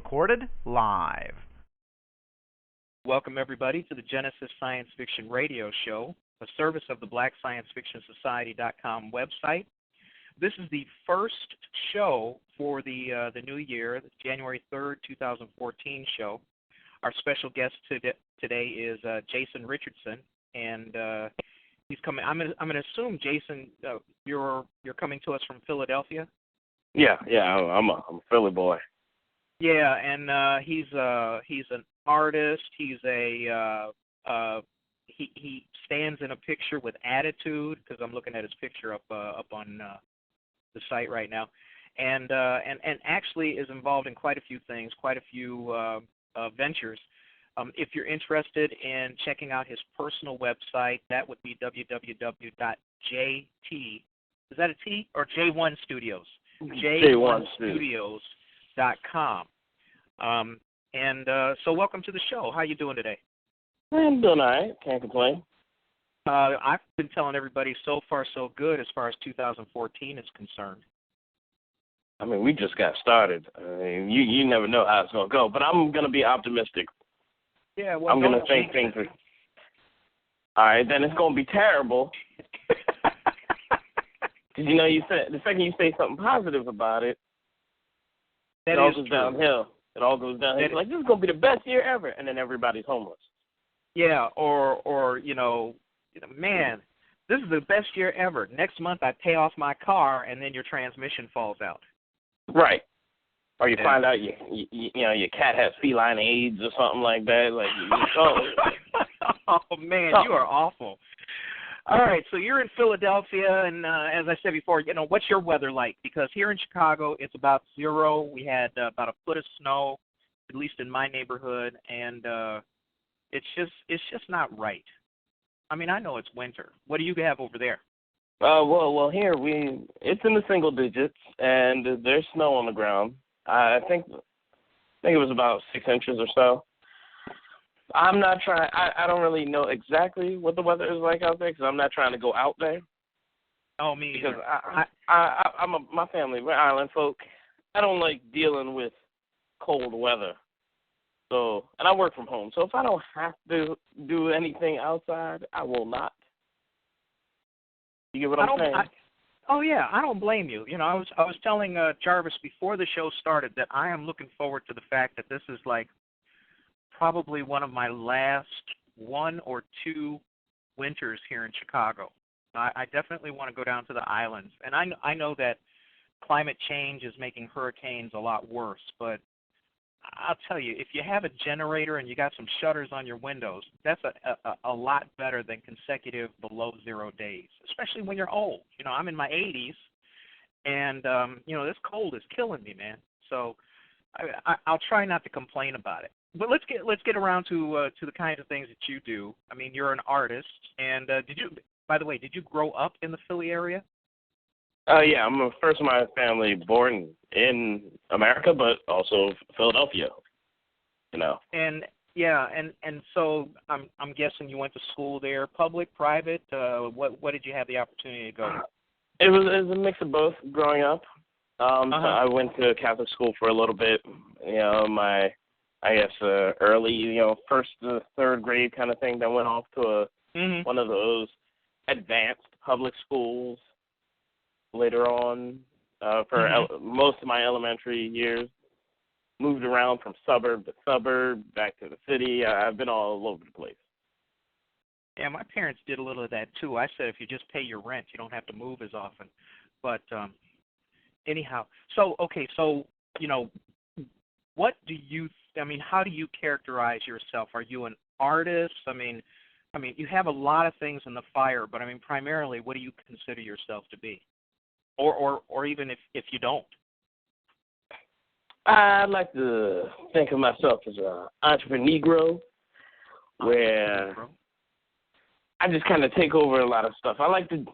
Recorded live. Welcome, everybody, to the Genesis Science Fiction Radio Show, a service of the BlackScienceFictionSociety.com website. This is the first show for the new year, the January 3rd, 2014 show. Our special guest today is Jason Richardson, and he's coming. I'm gonna assume, Jason, you're coming to us from Philadelphia. Yeah, I'm a Philly boy. Yeah, and he's an artist. He's he stands in a picture with attitude, because I'm looking at his picture up on the site right now, and actually is involved in quite a few things, quite a few ventures. If you're interested in checking out his personal website, that would be www.jt. Is that a T or J1 Studios? J1Studios.com. So welcome to the show. How you doing today? I'm doing all right. Can't complain. I've been telling everybody so far so good as far as 2014 is concerned. I mean, we just got started. I mean, you never know how it's going to go, but I'm going to be optimistic. Yeah, well, I'm going to think things are... All right, then it's going to be terrible. Because, you know, you said the second you say something positive about it, it all goes downhill. It all goes downhill. It's like, this is going to be the best year ever, and then everybody's homeless. Yeah, or man, this is the best year ever. Next month I pay off my car, and then your transmission falls out. Right. Or you find out your cat has feline AIDS or something like that. Like, oh man, you are awful. All right, so you're in Philadelphia, and as I said before, what's your weather like? Because here in Chicago, it's about 0. We had about a foot of snow, at least in my neighborhood, and it's just not right. I mean, I know it's winter. What do you have over there? Well, here it's in the single digits, and there's snow on the ground. I think it was about 6 inches or so. I'm not trying. I don't really know exactly what the weather is like out there because I'm not trying to go out there. Oh, me because either. my family, we're island folk. I don't like dealing with cold weather. So, and I work from home. So if I don't have to do anything outside, I will not. You get what I'm saying? Oh yeah, I don't blame you. I was telling Jarvis before the show started that I am looking forward to the fact that this is like probably one of my last 1 or 2 winters here in Chicago. I definitely want to go down to the islands, and I know that climate change is making hurricanes a lot worse, but I'll tell you, if you have a generator and you got some shutters on your windows, that's a lot better than consecutive below 0 days, especially when you're old. I'm in my 80s, and this cold is killing me, man. So I'll try not to complain about it. But let's get around to the kinds of things that you do. I mean, you're an artist, and did you grow up in the Philly area? Yeah, I'm the first of my family born in America, but also Philadelphia. And yeah, and so I'm guessing you went to school there, public, private. What did you have the opportunity to go to? It was a mix of both growing up. So I went to Catholic school for a little bit. Early, first to third grade kind of thing. Then went off to one of those advanced public schools later on for most of my elementary years. Moved around from suburb to suburb, back to the city. I've been all over the place. Yeah, my parents did a little of that too. I said if you just pay your rent, you don't have to move as often. But anyhow, what do you? How do you characterize yourself? Are you an artist? I mean, you have a lot of things in the fire, but primarily, what do you consider yourself to be? Or even if you don't? I like to think of myself as an entrepreneur, where I just kind of take over a lot of stuff. I like to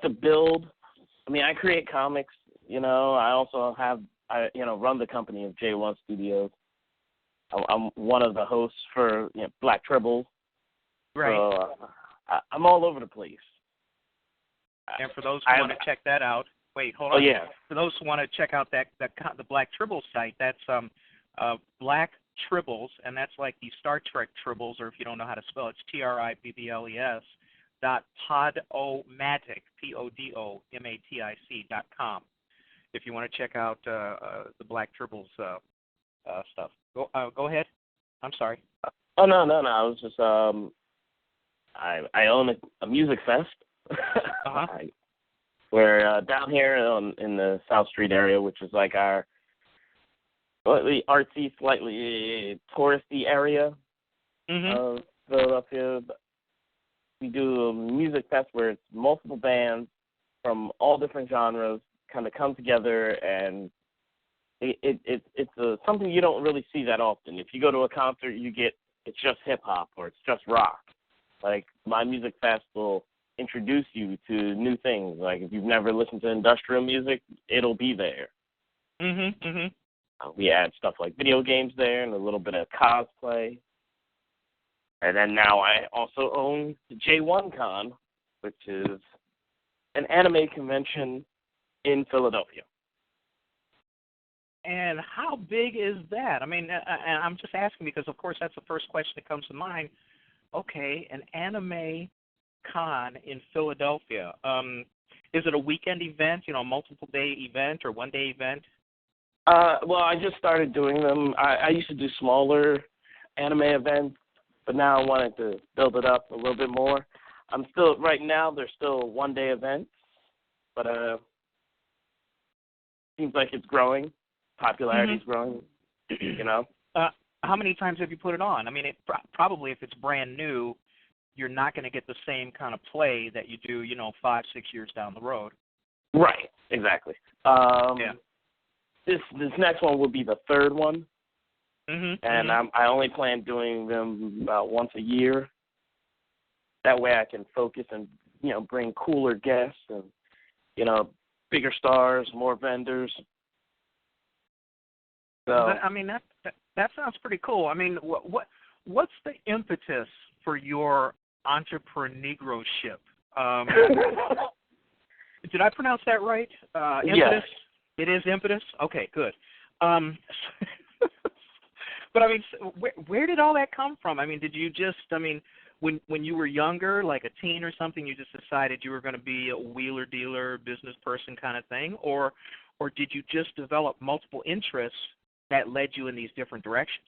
build. I create comics. I also run the company of J1 Studios. I'm one of the hosts for Black Tribbles. Right. So I'm all over the place. And for those who want to check that out, wait, hold on. Oh, yeah. For those who want to check out the Black Tribble site, that's Black Tribbles, and that's like the Star Trek Tribbles, or if you don't know how to spell it, it's Tribbles .podomatic, PODOMATIC.com. If you want to check out the Black Tribbles stuff. Go ahead. I'm sorry. Oh no. I was just I own a music fest. Uh-huh. We're down here in the South Street area, which is like our slightly artsy, slightly touristy area of Philadelphia. We do a music fest where it's multiple bands from all different genres kind of come together, and it's something you don't really see that often. If you go to a concert, it's just hip hop or it's just rock. Like my music fest will introduce you to new things. Like if you've never listened to industrial music, it'll be there. We add stuff like video games there and a little bit of cosplay. And then now I also own the J1 Con, which is an anime convention in Philadelphia. And how big is that? I mean, and I'm just asking because, of course, that's the first question that comes to mind. Okay, an anime con in Philadelphia. Is it a weekend event, a multiple-day event or one-day event? Well, I just started doing them. I used to do smaller anime events, but now I wanted to build it up a little bit more. Right now, they're still one-day events, but seems like it's growing. Popularity's growing, How many times have you put it on? I mean, probably if it's brand new, you're not going to get the same kind of play that you do, 5-6 years down the road. Right, exactly. This next one will be the third one, and I only plan doing them about once a year. That way I can focus and, bring cooler guests and, bigger stars, more vendors. So, I mean, that sounds pretty cool. I mean, what's the impetus for your entrepreneurship? Did I pronounce that right? Impetus? Yes. It is impetus? Okay, good. But, I mean, where did all that come from? I mean, did you just, when you were younger, like a teen or something, you just decided you were going to be a wheeler-dealer, business person kind of thing? Or did you just develop multiple interests that led you in these different directions?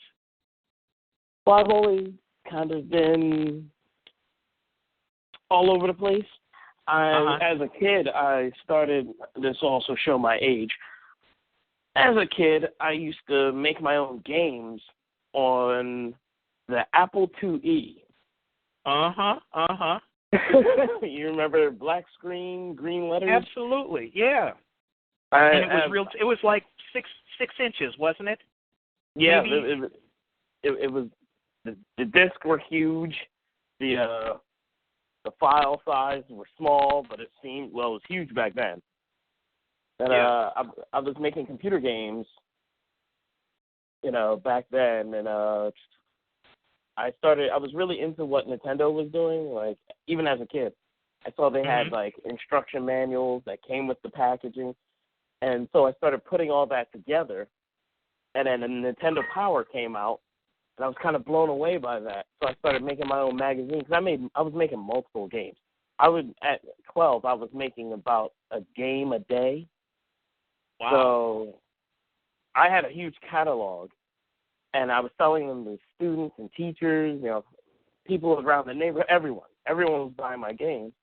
Well, I've always kind of been all over the place. As a kid, I started, this will also show my age. As a kid, I used to make my own games on the Apple IIe. You remember black screen, green letters? Absolutely, yeah. And it was like six inches, wasn't it? Yeah, it was. The discs were huge. The file size were small, but it was huge back then. And I was making computer games, back then, and I was really into what Nintendo was doing, like even as a kid. I saw they had like instruction manuals that came with the packaging. And so I started putting all that together, and then the Nintendo Power came out, and I was kind of blown away by that. So I started making my own magazine because I was making multiple games. At 12, I was making about a game a day. Wow. So I had a huge catalog, and I was selling them to students and teachers, people around the neighborhood, everyone. Everyone was buying my games.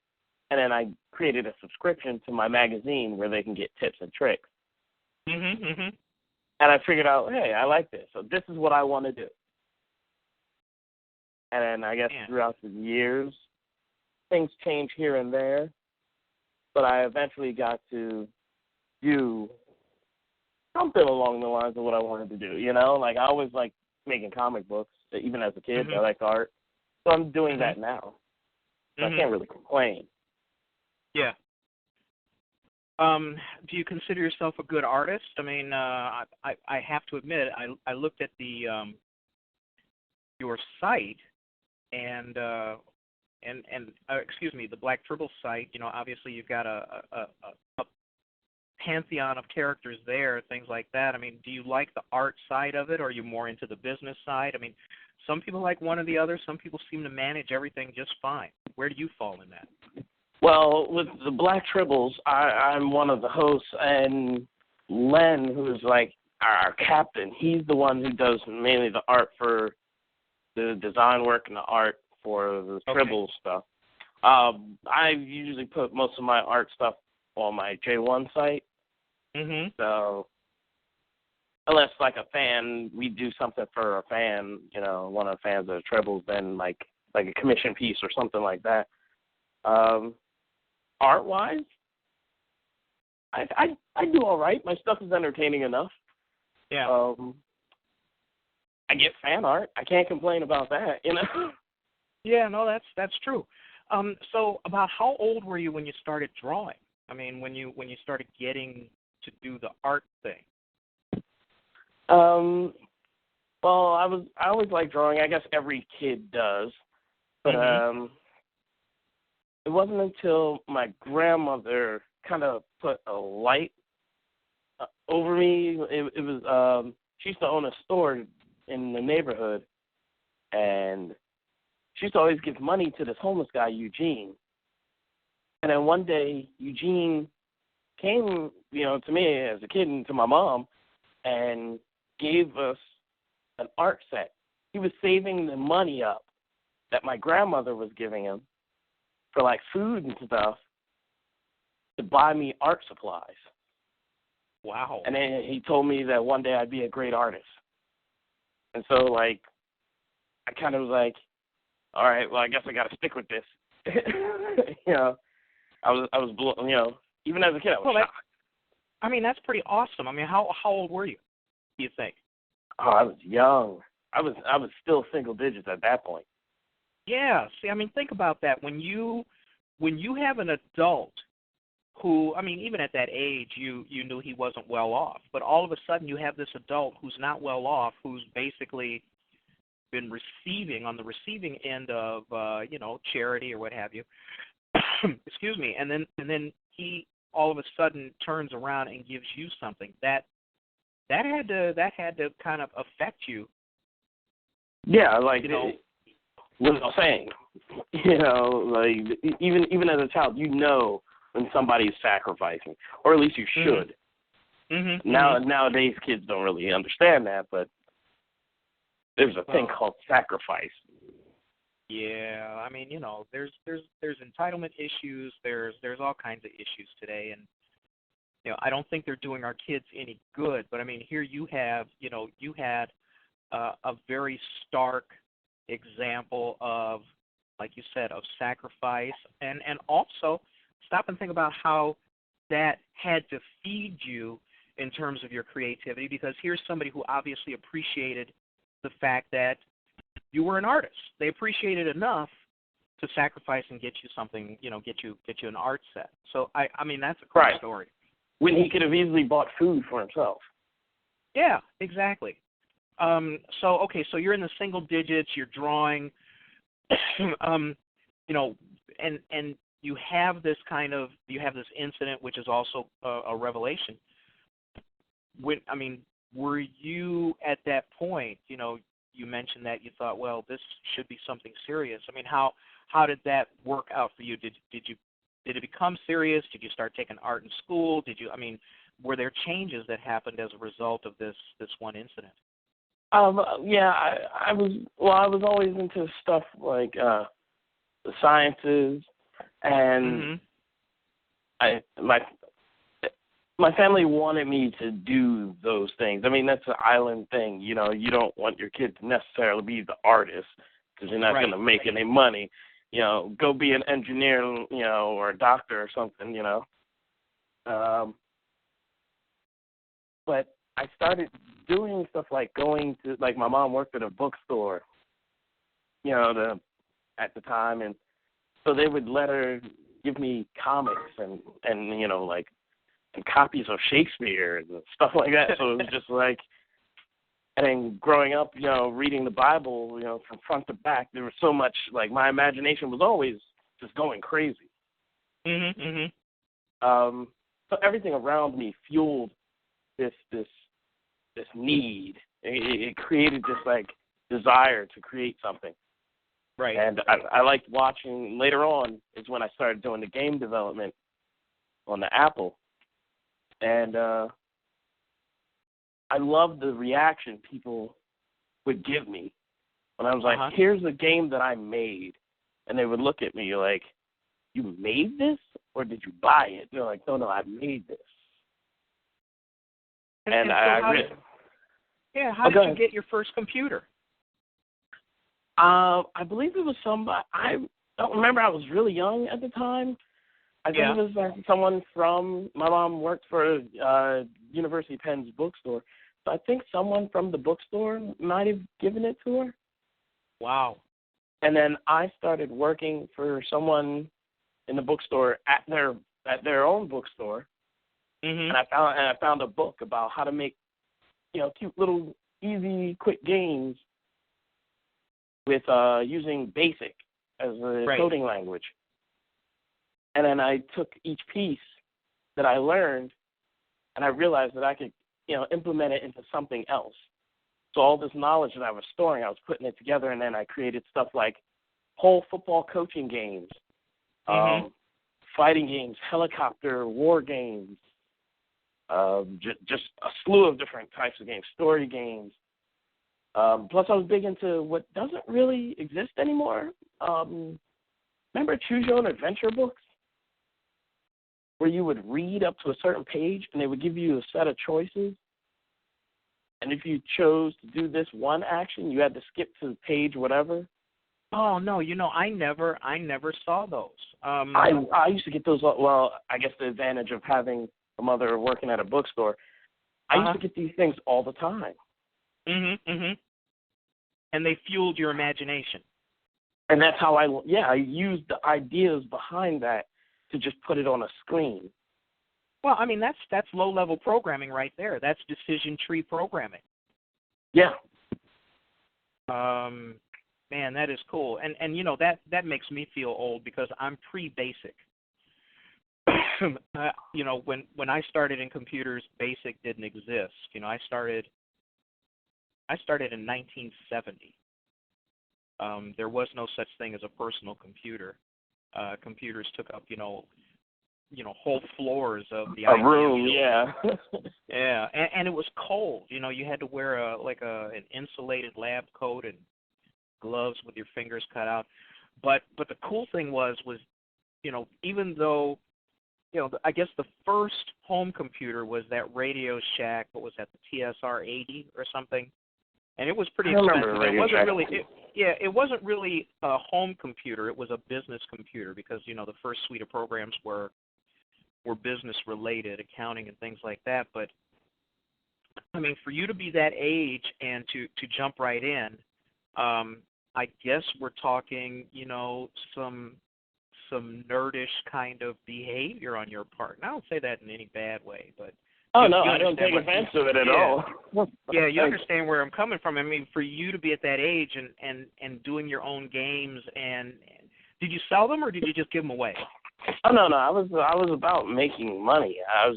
And then I created a subscription to my magazine where they can get tips and tricks. And I figured out, hey, I like this, so this is what I want to do. And then I guess throughout the years, things change here and there, but I eventually got to do something along the lines of what I wanted to do, Like I always liked making comic books, even as a kid. I liked art. So I'm doing that now. So I can't really complain. Yeah. Do you consider yourself a good artist? I mean, I have to admit, I looked at your site and excuse me, the Black Tribble site. Obviously you've got a pantheon of characters there, things like that. I mean, do you like the art side of it, or are you more into the business side? I mean, some people like one or the other. Some people seem to manage everything just fine. Where do you fall in that? Well, with the Black Tribbles, I'm one of the hosts, and Len, who's like our captain, he's the one who does mainly the art for the design work and the art for the Tribble stuff. I usually put most of my art stuff on my J1 site. Mm-hmm. So unless like a fan, we do something for a fan, you know, one of the fans of the Tribbles, then like a commission piece or something like that. Art-wise, I do all right. My stuff is entertaining enough. Yeah. I get fan art. I can't complain about that, you know. Yeah, no, that's true. So about how old were you when you started drawing? I mean, when you started getting to do the art thing? Well, I always like drawing. I guess every kid does. But it wasn't until my grandmother kind of put a light over me. It was she used to own a store in the neighborhood, and she used to always give money to this homeless guy, Eugene. And then one day, Eugene came, you know, to me as a kid and to my mom, and gave us an art set. He was saving the money up that my grandmother was giving him for like food and stuff to buy me art supplies. Wow. And then he told me that one day I'd be a great artist. And so, like, I kind of was like, all right, well, I guess I got to stick with this. You know, I was you know, even as a kid, I was shocked. I mean, that's pretty awesome. I mean, how old were you, do you think? Oh, I was young. I was still single digits at that point. Yeah. See, I mean, think about that. When you have an adult who, I mean, even at that age, you knew he wasn't well off, but all of a sudden you have this adult who's not well off, who's basically been receiving on the receiving end of you know, charity or what have you. Excuse me. And then he all of a sudden turns around and gives you something that had to kind of affect you. Yeah, like, you know, what I'm saying, you know, like even as a child, you know when somebody's sacrificing, or at least you should. Mm-hmm. Nowadays, kids don't really understand that, but there's a thing called sacrifice. Yeah, I mean, you know, there's entitlement issues. There's all kinds of issues today, and you know, I don't think they're doing our kids any good. But I mean, here you have, you know, you had a very stark example of, like you said, of sacrifice, and also stop and think about how that had to feed you in terms of your creativity, because here's somebody who obviously appreciated the fact that you were an artist. They appreciated enough to sacrifice and get you something, you know, get you an art set. So I mean, that's a cool story. When he could have easily bought food for himself. Yeah, exactly. So you're in the single digits, you're drawing, you know, and you have this incident, which is also a revelation. Were you at that point, you know, you mentioned that you thought, well, this should be something serious. I mean, how did that work out for you? Did it become serious? Did you start taking art in school? Were there changes that happened as a result of this one incident? Yeah, I was always into stuff like the sciences, and my family wanted me to do those things. I mean, that's an island thing. You know, you don't want your kid to necessarily be the artist because you're not going to make any money. You know, go be an engineer, you know, or a doctor or something, you know. But I started doing stuff like going to, like, my mom worked at a bookstore, you know, at the time, and so they would let her give me comics and you know, like, and copies of Shakespeare and stuff like that. So it was just like, and then growing up, you know, reading the Bible, you know, from front to back, there was so much, like, my imagination was always just going crazy. so everything around me fueled this need. It created this like desire to create something. Right. And I liked watching. Later on is when I started doing the game development on the Apple, and I loved the reaction people would give me when I was like, "Here's a game that I made," and they would look at me like, "You made this, or did you buy it?" They're like, "No, I made this." And how did you get your first computer? I believe it was somebody. I don't remember. I was really young at the time. I think it was someone from. My mom worked for University of Penn's bookstore, so I think someone from the bookstore might have given it to her. Wow. And then I started working for someone in the bookstore at their own bookstore, and I found a book about how to make, cute little easy, quick games with using BASIC as a coding language. And then I took each piece that I learned, and I realized that I could, implement it into something else. So all this knowledge that I was storing, I was putting it together, and then I created stuff like whole football coaching games, fighting games, helicopter war games, just a slew of different types of games, story games. Plus, I was big into what doesn't really exist anymore. Remember Choose Your Own Adventure books? Where you would read up to a certain page, and they would give you a set of choices. And if you chose to do this one action, you had to skip to page whatever. Oh, no, I never saw those. I used to get those, well, I guess the advantage of having a mother working at a bookstore, I used to get these things all the time. And they fueled your imagination. And that's how I used the ideas behind that to just put it on a screen. Well, I mean, that's low-level programming right there. That's decision tree programming. Yeah. Man, that is cool. And that makes me feel old because I'm pre-BASIC. When I started in computers, BASIC didn't exist. I started in 1970. There was no such thing as a personal computer. Computers took up, whole floors of the a room, yeah. Yeah, and it was cold. You had to wear an insulated lab coat and gloves with your fingers cut out. But the cool thing was even though I guess the first home computer was that Radio Shack. What was that? The TSR-80 or something. And it was pretty expensive. It wasn't really a home computer. It was a business computer because the first suite of programs were business related, accounting and things like that. But I mean, for you to be that age and to jump right in, I guess we're talking some nerdish kind kind of behavior on your part. And I don't say that in any bad way, but I don't take offense to it at all. Yeah, you understand where I'm coming from. I mean, for you to be at that age and doing your own games, and did you sell them or did you just give them away? Oh no, I was about making money. I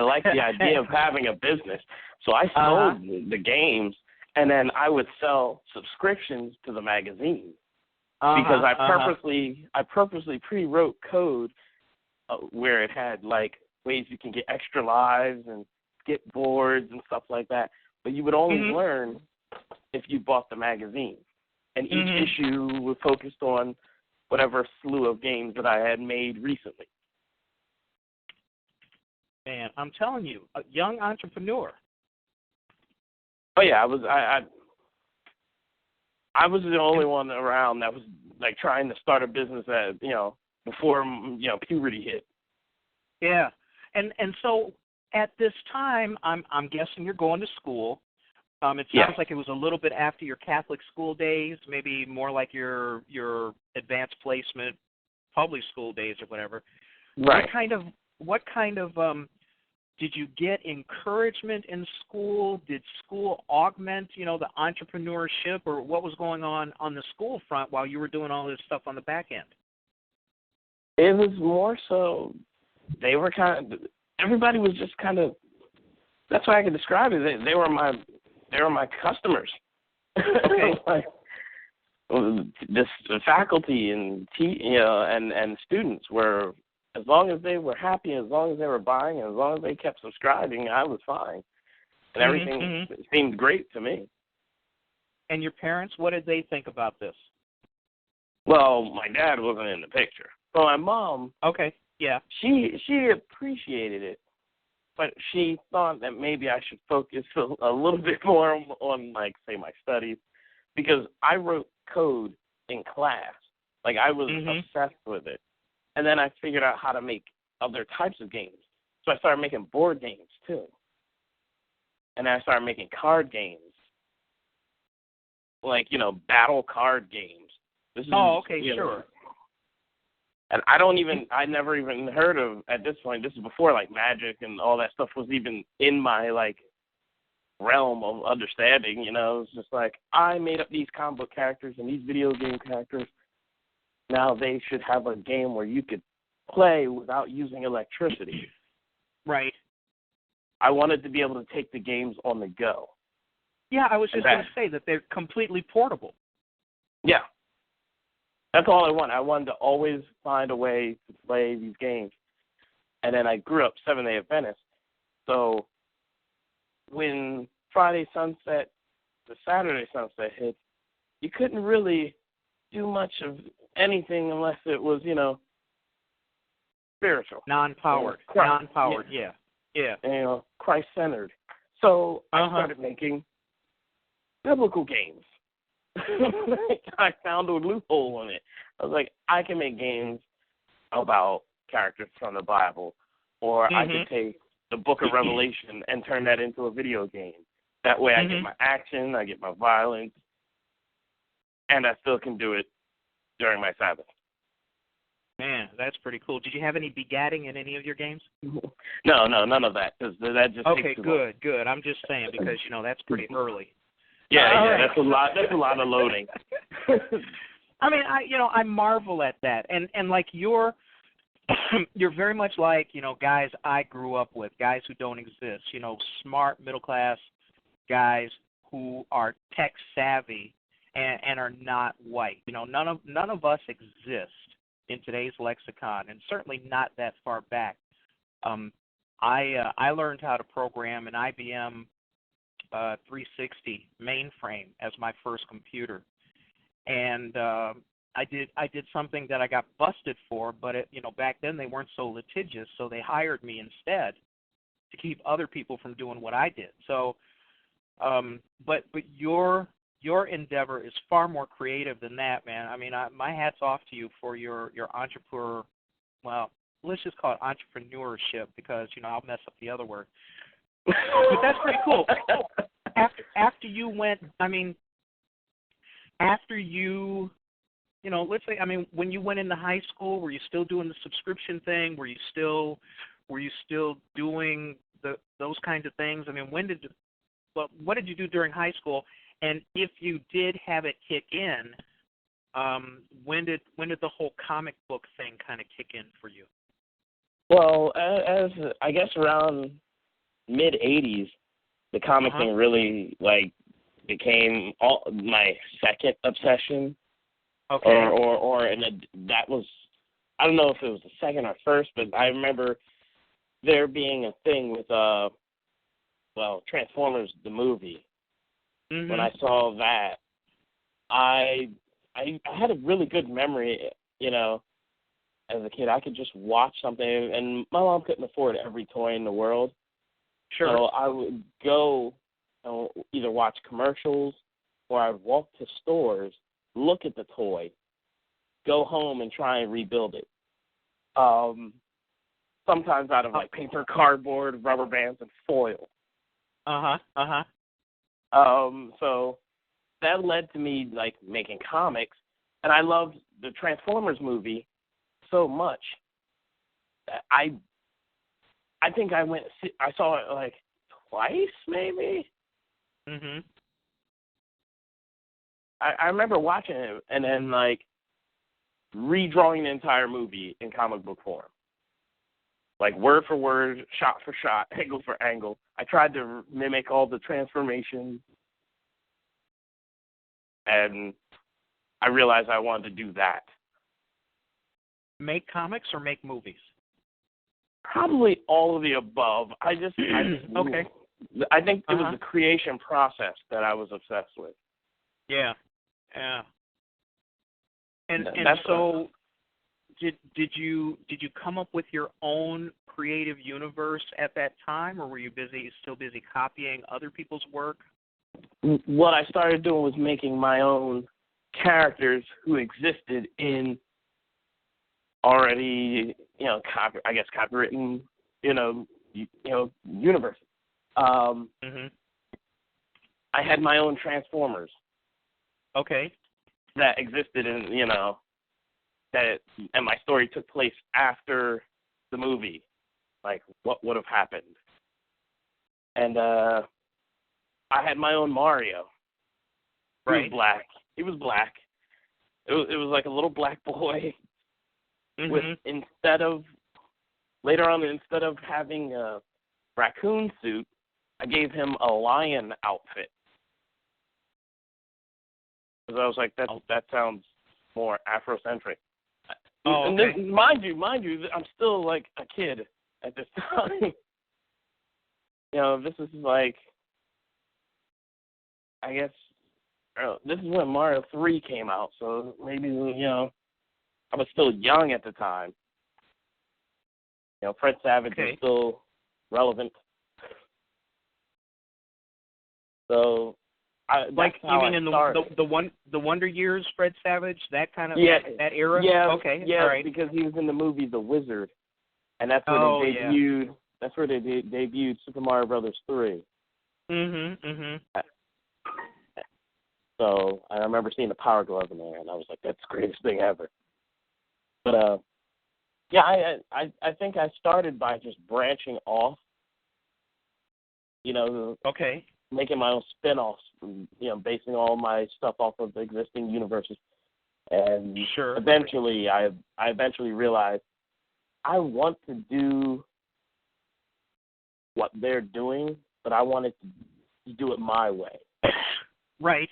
liked the idea of having a business. So I sold the games, and then I would sell subscriptions to the magazine because I purposely pre-wrote code where it had like ways you can get extra lives and skip boards and stuff like that. But you would only learn if you bought the magazine. And each issue was focused on whatever slew of games that I had made recently. Man, I'm telling you, a young entrepreneur. Oh yeah, I was the only one around that was like trying to start a business at before puberty hit. Yeah. And so at this time, I'm guessing you're going to school. It sounds like it was a little bit after your Catholic school days, maybe more like your advanced placement public school days or whatever. Right. What kind of did you get encouragement in school? Did school augment, the entrepreneurship, or what was going on the school front while you were doing all this stuff on the back end? It was more so they were everybody was just kind of, that's why I could describe it. They were my customers. Okay. Like, this the faculty and and students were, as long as they were happy, as long as they were buying, as long as they kept subscribing, I was fine, and everything seemed great to me. And your parents, what did they think about this? Well, my dad wasn't in the picture, so my mom. Okay. Yeah. She appreciated it, but she thought that maybe I should focus a little bit more on, like, say, my studies, because I wrote code in class. Like, I was obsessed with it. And then I figured out how to make other types of games. So I started making board games, too. And then I started making card games, like, battle card games. This is, sure. And I never even heard of, at this point, this is before, like, Magic and all that stuff was even in my, like, realm of understanding, It's just like, I made up these comic book characters and these video game characters. Now they should have a game where you could play without using electricity. Right. I wanted to be able to take the games on the go. Yeah, I was just going to say that they're completely portable. Yeah. That's all I want. I wanted to always find a way to play these games. And then I grew up Seventh-day Adventist. So when Friday sunset, the Saturday sunset hit, you couldn't really do much of anything unless it was, spiritual. Non-powered. Yeah. Yeah. And, Christ-centered. So I started making biblical games. I found a loophole in it. I was like, I can make games about characters from the Bible, or I could take the Book of Revelation and turn that into a video game. That way I get my action, I get my violence, and I still can do it during my Sabbath. Man, that's pretty cool. Did you have any begatting in any of your games? No, none of that. Cause that just okay, takes too long. Good. I'm just saying because, that's pretty early. Yeah, that's a lot. That's a lot of loading. I mean, I marvel at that, and like you're very much like guys I grew up with, guys who don't exist. Smart middle class guys who are tech savvy and are not white. None of us exist in today's lexicon, and certainly not that far back. I learned how to program an IBM 360 mainframe as my first computer, and I did something that I got busted for, but back then they weren't so litigious, so they hired me instead to keep other people from doing what I did. So, but your endeavor is far more creative than that, man. I mean, my hat's off to you for your entrepreneur. Well, let's just call it entrepreneurship because I'll mess up the other word. But that's pretty cool. After you went, let's say, when you went into high school, were you still doing the subscription thing? Were you still doing those kinds of things? What did you do during high school? And if you did have it kick in, when did the whole comic book thing kind of kick in for you? Well, as I guess around mid-'80s, the comic thing really became my second obsession. Okay. And that was, I don't know if it was the second or first, but I remember there being a thing with Transformers the movie. When I saw that, I had a really good memory, as a kid. I could just watch something, and my mom couldn't afford every toy in the world. Sure. So I would go either watch commercials or I'd walk to stores, look at the toy, go home and try and rebuild it. Sometimes out of paper, cardboard, rubber bands, and foil. So that led to me making comics, and I loved the Transformers movie so much. I think I saw it twice, maybe. I remember watching it and then redrawing the entire movie in comic book form. like word for word, shot for shot, angle for angle. I tried to mimic all the transformations, and I realized I wanted to do that. Make comics or make movies? Probably all of the above. I just okay. I think it was the creation process that I was obsessed with. Yeah. And so, did you come up with your own creative universe at that time, or were you still busy copying other people's work? What I started doing was making my own characters who existed in already, copywritten, universes. I had my own Transformers. Okay. That existed in, and my story took place after the movie, like what would have happened. And I had my own Mario. Right. He was black. It was like a little black boy. With instead of having a raccoon suit, I gave him a lion outfit. Because I was like, that sounds more Afrocentric. Oh, and okay. this, mind you, I'm still like a kid at this time. This is like, I guess, this is when Mario 3 came out, so maybe, I was still young at the time. Fred Savage was still relevant. So, the Wonder Years, Fred Savage, that kind of that era. Yeah, okay, yeah, all right. Because he was in the movie The Wizard, and that's where they debuted. Yeah. That's where they debuted Super Mario Brothers 3. So I remember seeing the Power Glove in there, and I was like, "That's the greatest thing ever." But I think I started by just branching off. Making my own spin-offs, basing all my stuff off of the existing universes. And eventually, I eventually realized I want to do what they're doing, but I wanted to do it my way. Right.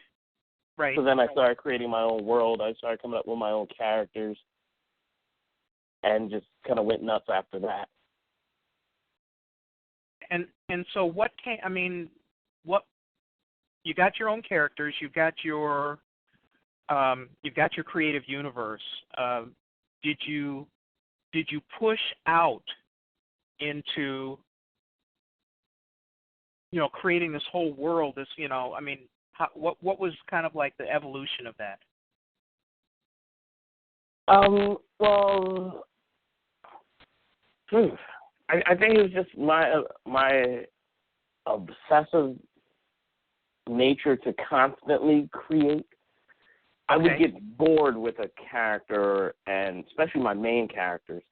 So then I started creating my own world. I started coming up with my own characters, and just kind of went nuts after that. And so what you got your own characters, you've got your creative universe. Did you push out into creating this whole world? What was kind of like the evolution of that? Well, I think it was just my obsessive nature to constantly create. I would get bored with a character, and especially my main characters.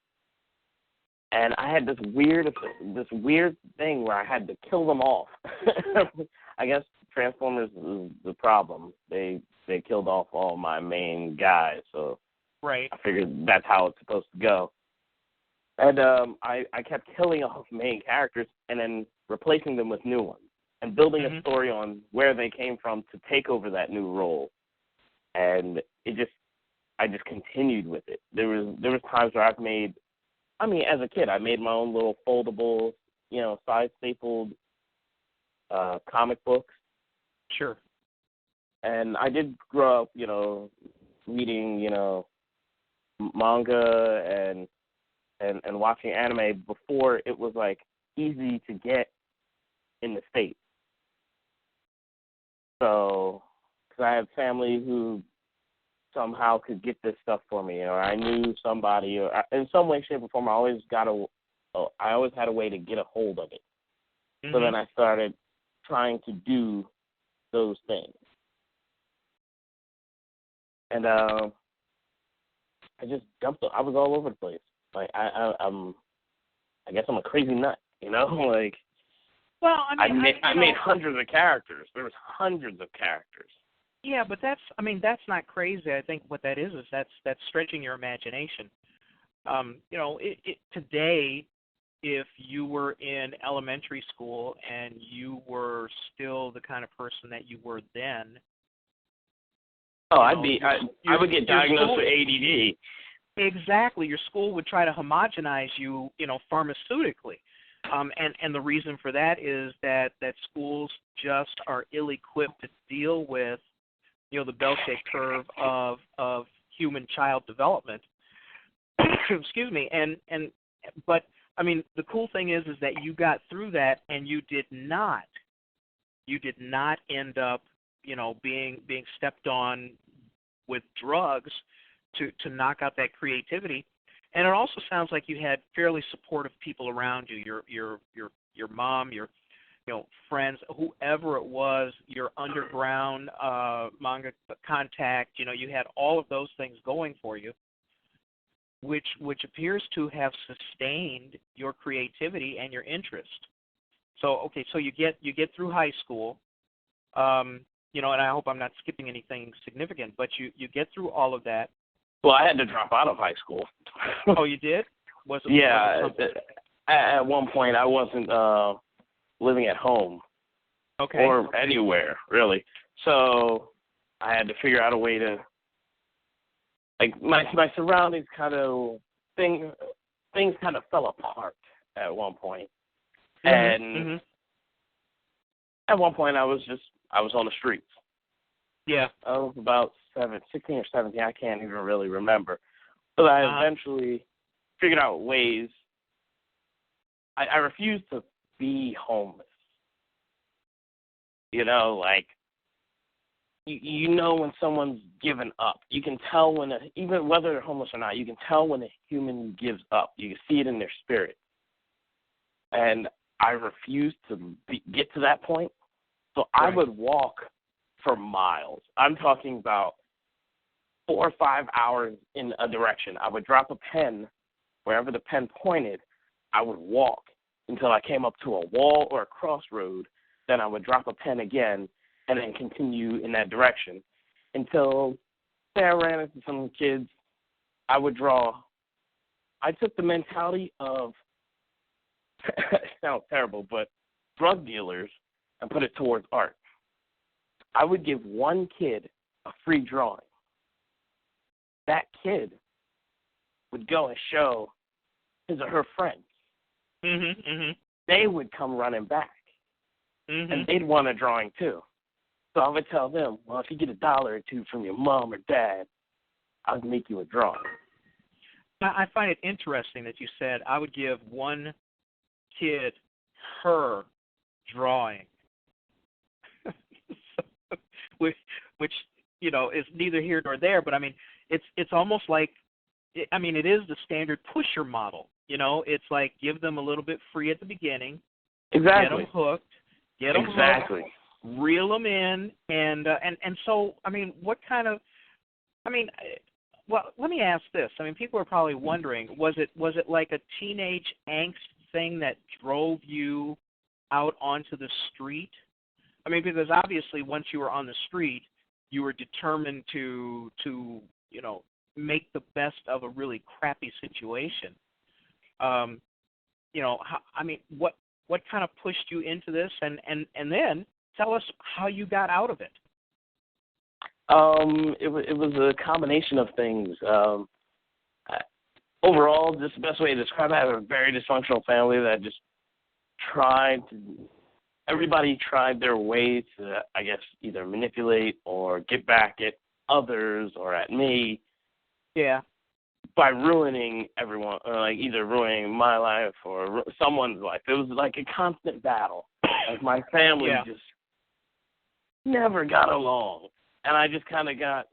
And I had this weird thing where I had to kill them off. I guess Transformers is the problem. They killed off all my main guys, so I figured that's how it's supposed to go. And I kept killing off main characters and then replacing them with new ones and building a story on where they came from to take over that new role. And I just continued with it. There was times where as a kid, I made my own little foldable, size stapled comic books. Sure. And I did grow up, reading, manga and watching anime before it was like easy to get in the States. So, because I have family who somehow could get this stuff for me, or I knew somebody, or in some way, shape, or form, I always had a way to get a hold of it. So then I started trying to do those things, and I just jumped. I was all over the place. Like I guess I'm a crazy nut, like. Well, I made hundreds of characters. There was hundreds of characters. Yeah, but that's not crazy. I think what that is that's stretching your imagination. Today, if you were in elementary school and you were still the kind of person that you were then. Oh, I would get diagnosed with ADD. Exactly. Your school would try to homogenize you, pharmaceutically. And the reason for that is that schools just are ill-equipped to deal with, the bell-shaped curve of human child development. Excuse me. But I mean, the cool thing is that you got through that, and you did not end up, being stepped on with drugs to knock out that creativity. And it also sounds like you had fairly supportive people around you, your mom, your friends, whoever it was, your underground manga contact. You had all of those things going for you, which appears to have sustained your creativity and your interest. So you get through high school, and I hope I'm not skipping anything significant, but you get through all of that. Well, I had to drop out of high school. Oh, you did? At one point I wasn't living at home. Okay. Or anywhere, really. So I had to figure out a way to, like, my surroundings things kind of fell apart at one point. And at one point I was on the streets. Yeah. I was about 16 or 17, I can't even really remember. But I eventually figured out ways. I refused to be homeless. Like, when someone's given up. You can tell even whether they're homeless or not, you can tell when a human gives up. You can see it in their spirit. And I refused to get to that point. So I would walk for miles. I'm talking about 4 or 5 hours in a direction. I would drop a pen wherever the pen pointed. I would walk until I came up to a wall or a crossroad. Then I would drop a pen again and then continue in that direction until, say, I ran into some kids. I would draw. I took the mentality of, it sounds terrible, but drug dealers and put it towards art. I would give one kid a free drawing. That kid would go and show his or her friends. They would come running back, and they'd want a drawing too. So I would tell them, well, if you get $1 or $2 from your mom or dad, I'll make you a drawing. I find it interesting that you said I would give one kid her drawing. which is neither here nor there, but I mean, it's almost like, it is the standard pusher model. It's like give them a little bit free at the beginning, exactly, get them hooked, reel them in, and so what kind of, well, let me ask this. People are probably wondering, was it like a teenage angst thing that drove you out onto the street? Because obviously once you were on the street, you were determined to make the best of a really crappy situation. What kind of pushed you into this, and then tell us how you got out of it. It was a combination of things. Overall, just the best way to describe it, I have a very dysfunctional family that just everybody tried their way to, I guess, either manipulate or get back at others or at me. Yeah. By ruining everyone, or like either ruining my life or someone's life. It was like a constant battle. Like my family just never got along. And I just kind of got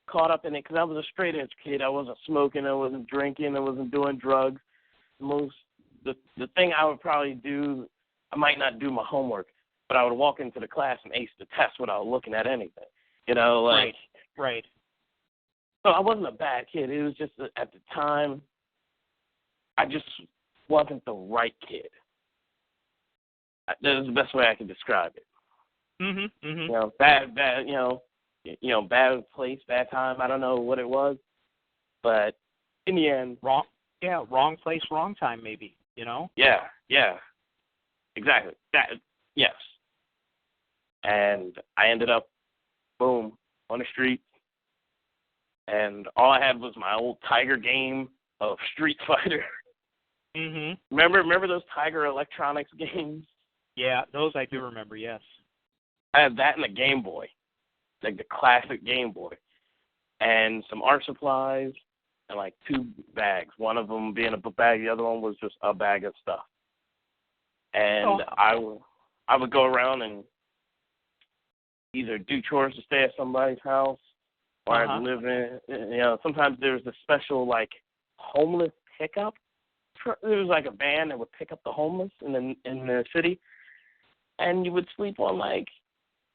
caught up in it because I was a straight-edge kid. I wasn't smoking, I wasn't drinking, I wasn't doing drugs. The thing I would probably do, I might not do my homework, but I would walk into the class and ace the test without looking at anything. Right. So I wasn't a bad kid. It was just that at the time, I just wasn't the right kid. That is the best way I can describe it. Bad, bad place, bad time. I don't know what it was, but in the end, wrong place, wrong time, maybe. you know? Yeah, exactly. Yes. And I ended up, boom, on the street, and all I had was my old Tiger game of Street Fighter. Mhm. Remember those Tiger Electronics games? Yeah, those I do remember. Yes. I had that and a Game Boy, like the classic Game Boy, and some art supplies, and like 2 bags. One of them being a book bag, the other one was just a bag of stuff. And I would go around and either do chores to stay at somebody's house, or I'd live in. Sometimes there was a special like homeless pickup. There was like a van that would pick up the homeless in the city, and you would sleep on like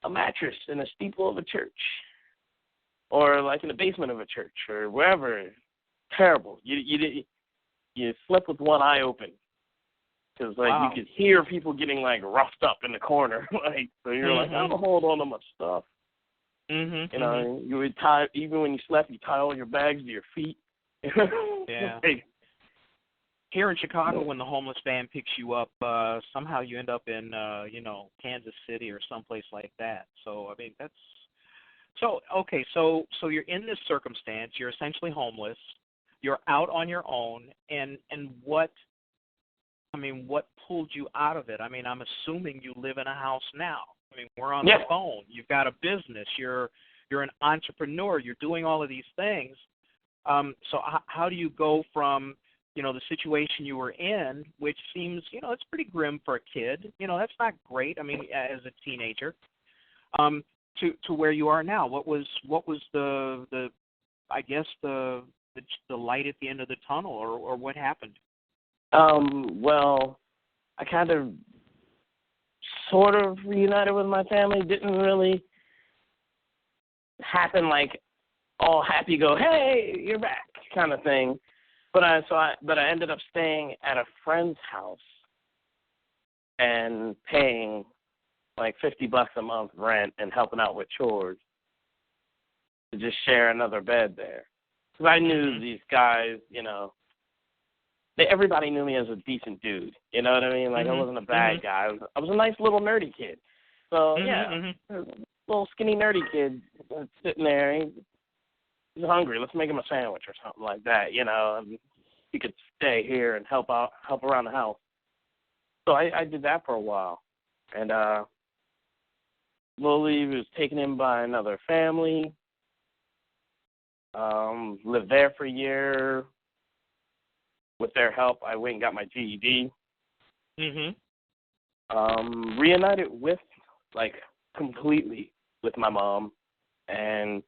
a mattress in a steeple of a church, or like in the basement of a church, or wherever. Terrible. You slept with one eye open, because like you could hear people getting like roughed up in the corner, like so you're like, I'm gonna hold on to my stuff. You would tie, even when you slept, you tie all your bags to your feet. Yeah. Like, here in Chicago, when the homeless van picks you up, somehow you end up in, Kansas City or someplace like that. So, I mean, that's so okay. So you're in this circumstance. You're essentially homeless. You're out on your own, and what pulled you out of it? I mean, I'm assuming you live in a house now. I mean, we're on the phone. You've got a business. You're an entrepreneur. You're doing all of these things. So how do you go from the situation you were in, which seems, it's pretty grim for a kid. That's not great. I mean, as a teenager, to where you are now. What was the I guess the light at the end of the tunnel, or what happened? Well, I kind of sort of reunited with my family. Didn't really happen like all happy, go, hey, you're back kind of thing. But I ended up staying at a friend's house and paying like $50 a month rent and helping out with chores to just share another bed there. Because I knew these guys, everybody knew me as a decent dude. You know what I mean? Like I wasn't a bad guy. I was a nice little nerdy kid. So little skinny nerdy kid sitting there. He's hungry. Let's make him a sandwich or something like that, And he could stay here and help around the house. So I did that for a while, and slowly was taken in by another family. Lived there for a year. With their help, I went and got my GED. Reunited completely with my mom, and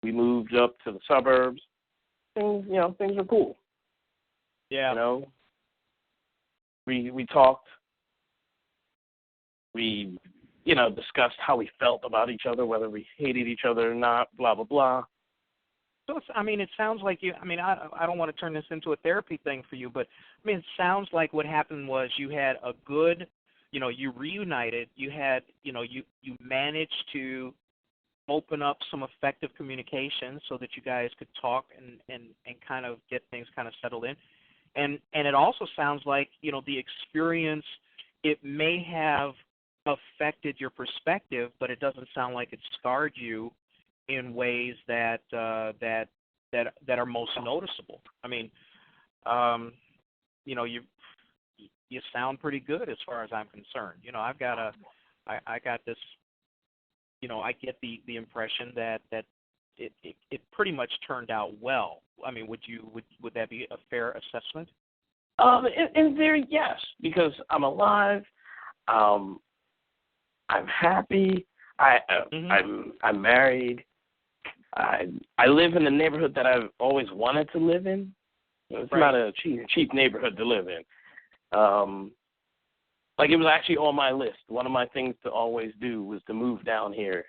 we moved up to the suburbs. Things are cool. Yeah. We talked. We, discussed how we felt about each other, whether we hated each other or not, blah, blah, blah. So, it sounds like you, I don't want to turn this into a therapy thing for you, but, it sounds like what happened was you had a good, you reunited, you had, you managed to open up some effective communication so that you guys could talk and kind of get things kind of settled in. And it also sounds like, the experience, it may have affected your perspective, but it doesn't sound like it scarred you in ways that are most noticeable. You sound pretty good as far as I'm concerned. I got this. I get the impression that it pretty much turned out well. Would that be a fair assessment? In theory, yes, because I'm alive. I'm happy. I'm married. I live in the neighborhood that I've always wanted to live in. It's not a cheap neighborhood to live in. It was actually on my list. One of my things to always do was to move down here,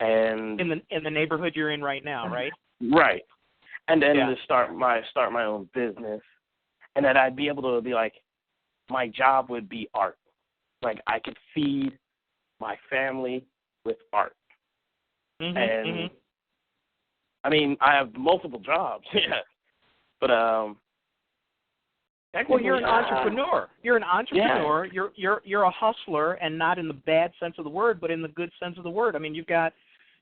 and in the neighborhood you're in right now, right? Right. And then to start my own business, and that I'd be able to be like, my job would be art. Like I could feed my family with art. I have multiple jobs, but Well, you're an entrepreneur. You're an entrepreneur. Yeah. You're a hustler, and not in the bad sense of the word, but in the good sense of the word. I mean, you got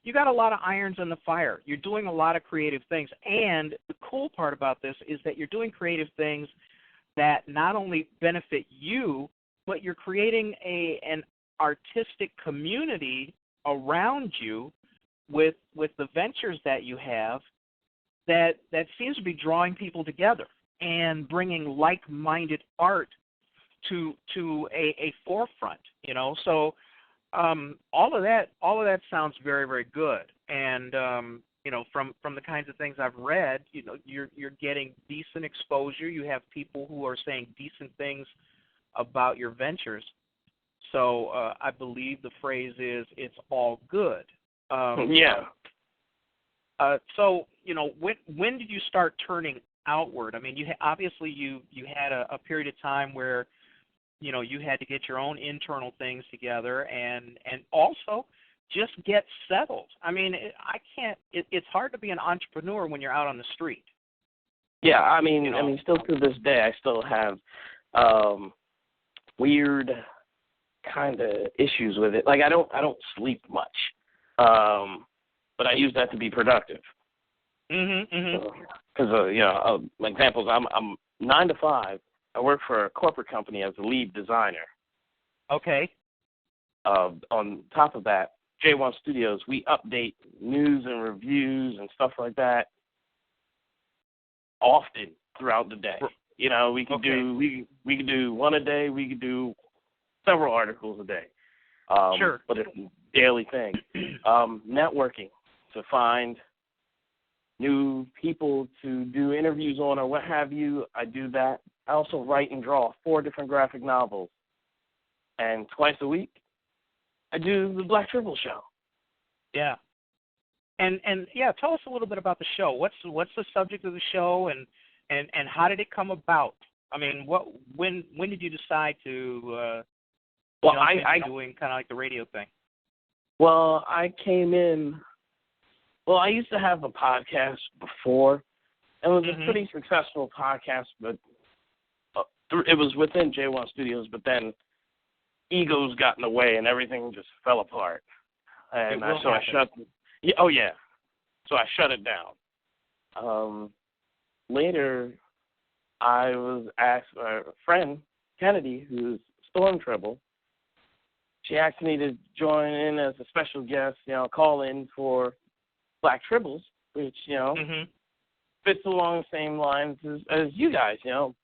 a lot of irons in the fire. You're doing a lot of creative things, and the cool part about this is that you're doing creative things that not only benefit you, but you're creating an artistic community around you with the ventures that you have that seems to be drawing people together and bringing like-minded art to a forefront, you know. So all of that sounds very, very good. And you know, from the kinds of things I've read, you know, you're getting decent exposure. You have people who are saying decent things about your ventures. So I believe the phrase is "it's all good." Yeah. So you know, when did you start turning outward? I mean, obviously you had a period of time where, you know, you had to get your own internal things together and also just get settled. I mean, it's hard to be an entrepreneur when you're out on the street. Yeah, I mean, you know? Still to this day, I still have weird kind of issues with it. Like I don't sleep much, but I use that to be productive. Because you know, examples, I'm 9 to 5. I work for a corporate company as a lead designer. Okay. On top of that, J1 Studios, we update news and reviews and stuff like that often throughout the day. You know, we could do one a day. We could do several articles a day. Sure. But it's a daily thing. Networking to find new people to do interviews on or what have you. I do that. I also write and draw 4 different graphic novels. And twice a week, I do the Black Tribble show. Yeah. And yeah, tell us a little bit about the show. What's the subject of the show, and how did it come about? I mean, when did you decide to jump into doing kind of like the radio thing? Well, I came in. Well, I used to have a podcast before. It was a pretty successful podcast, but it was within J1 Studios. But then egos got in the way, and everything just fell apart. And I shut. Yeah, oh yeah. So I shut it down. Later, I was asked by a friend, Kennedy, who's Storm Tribble. She asked me to join in as a special guest, you know, call in for Black Tribbles, which, you know, fits along the same lines as you guys, you know,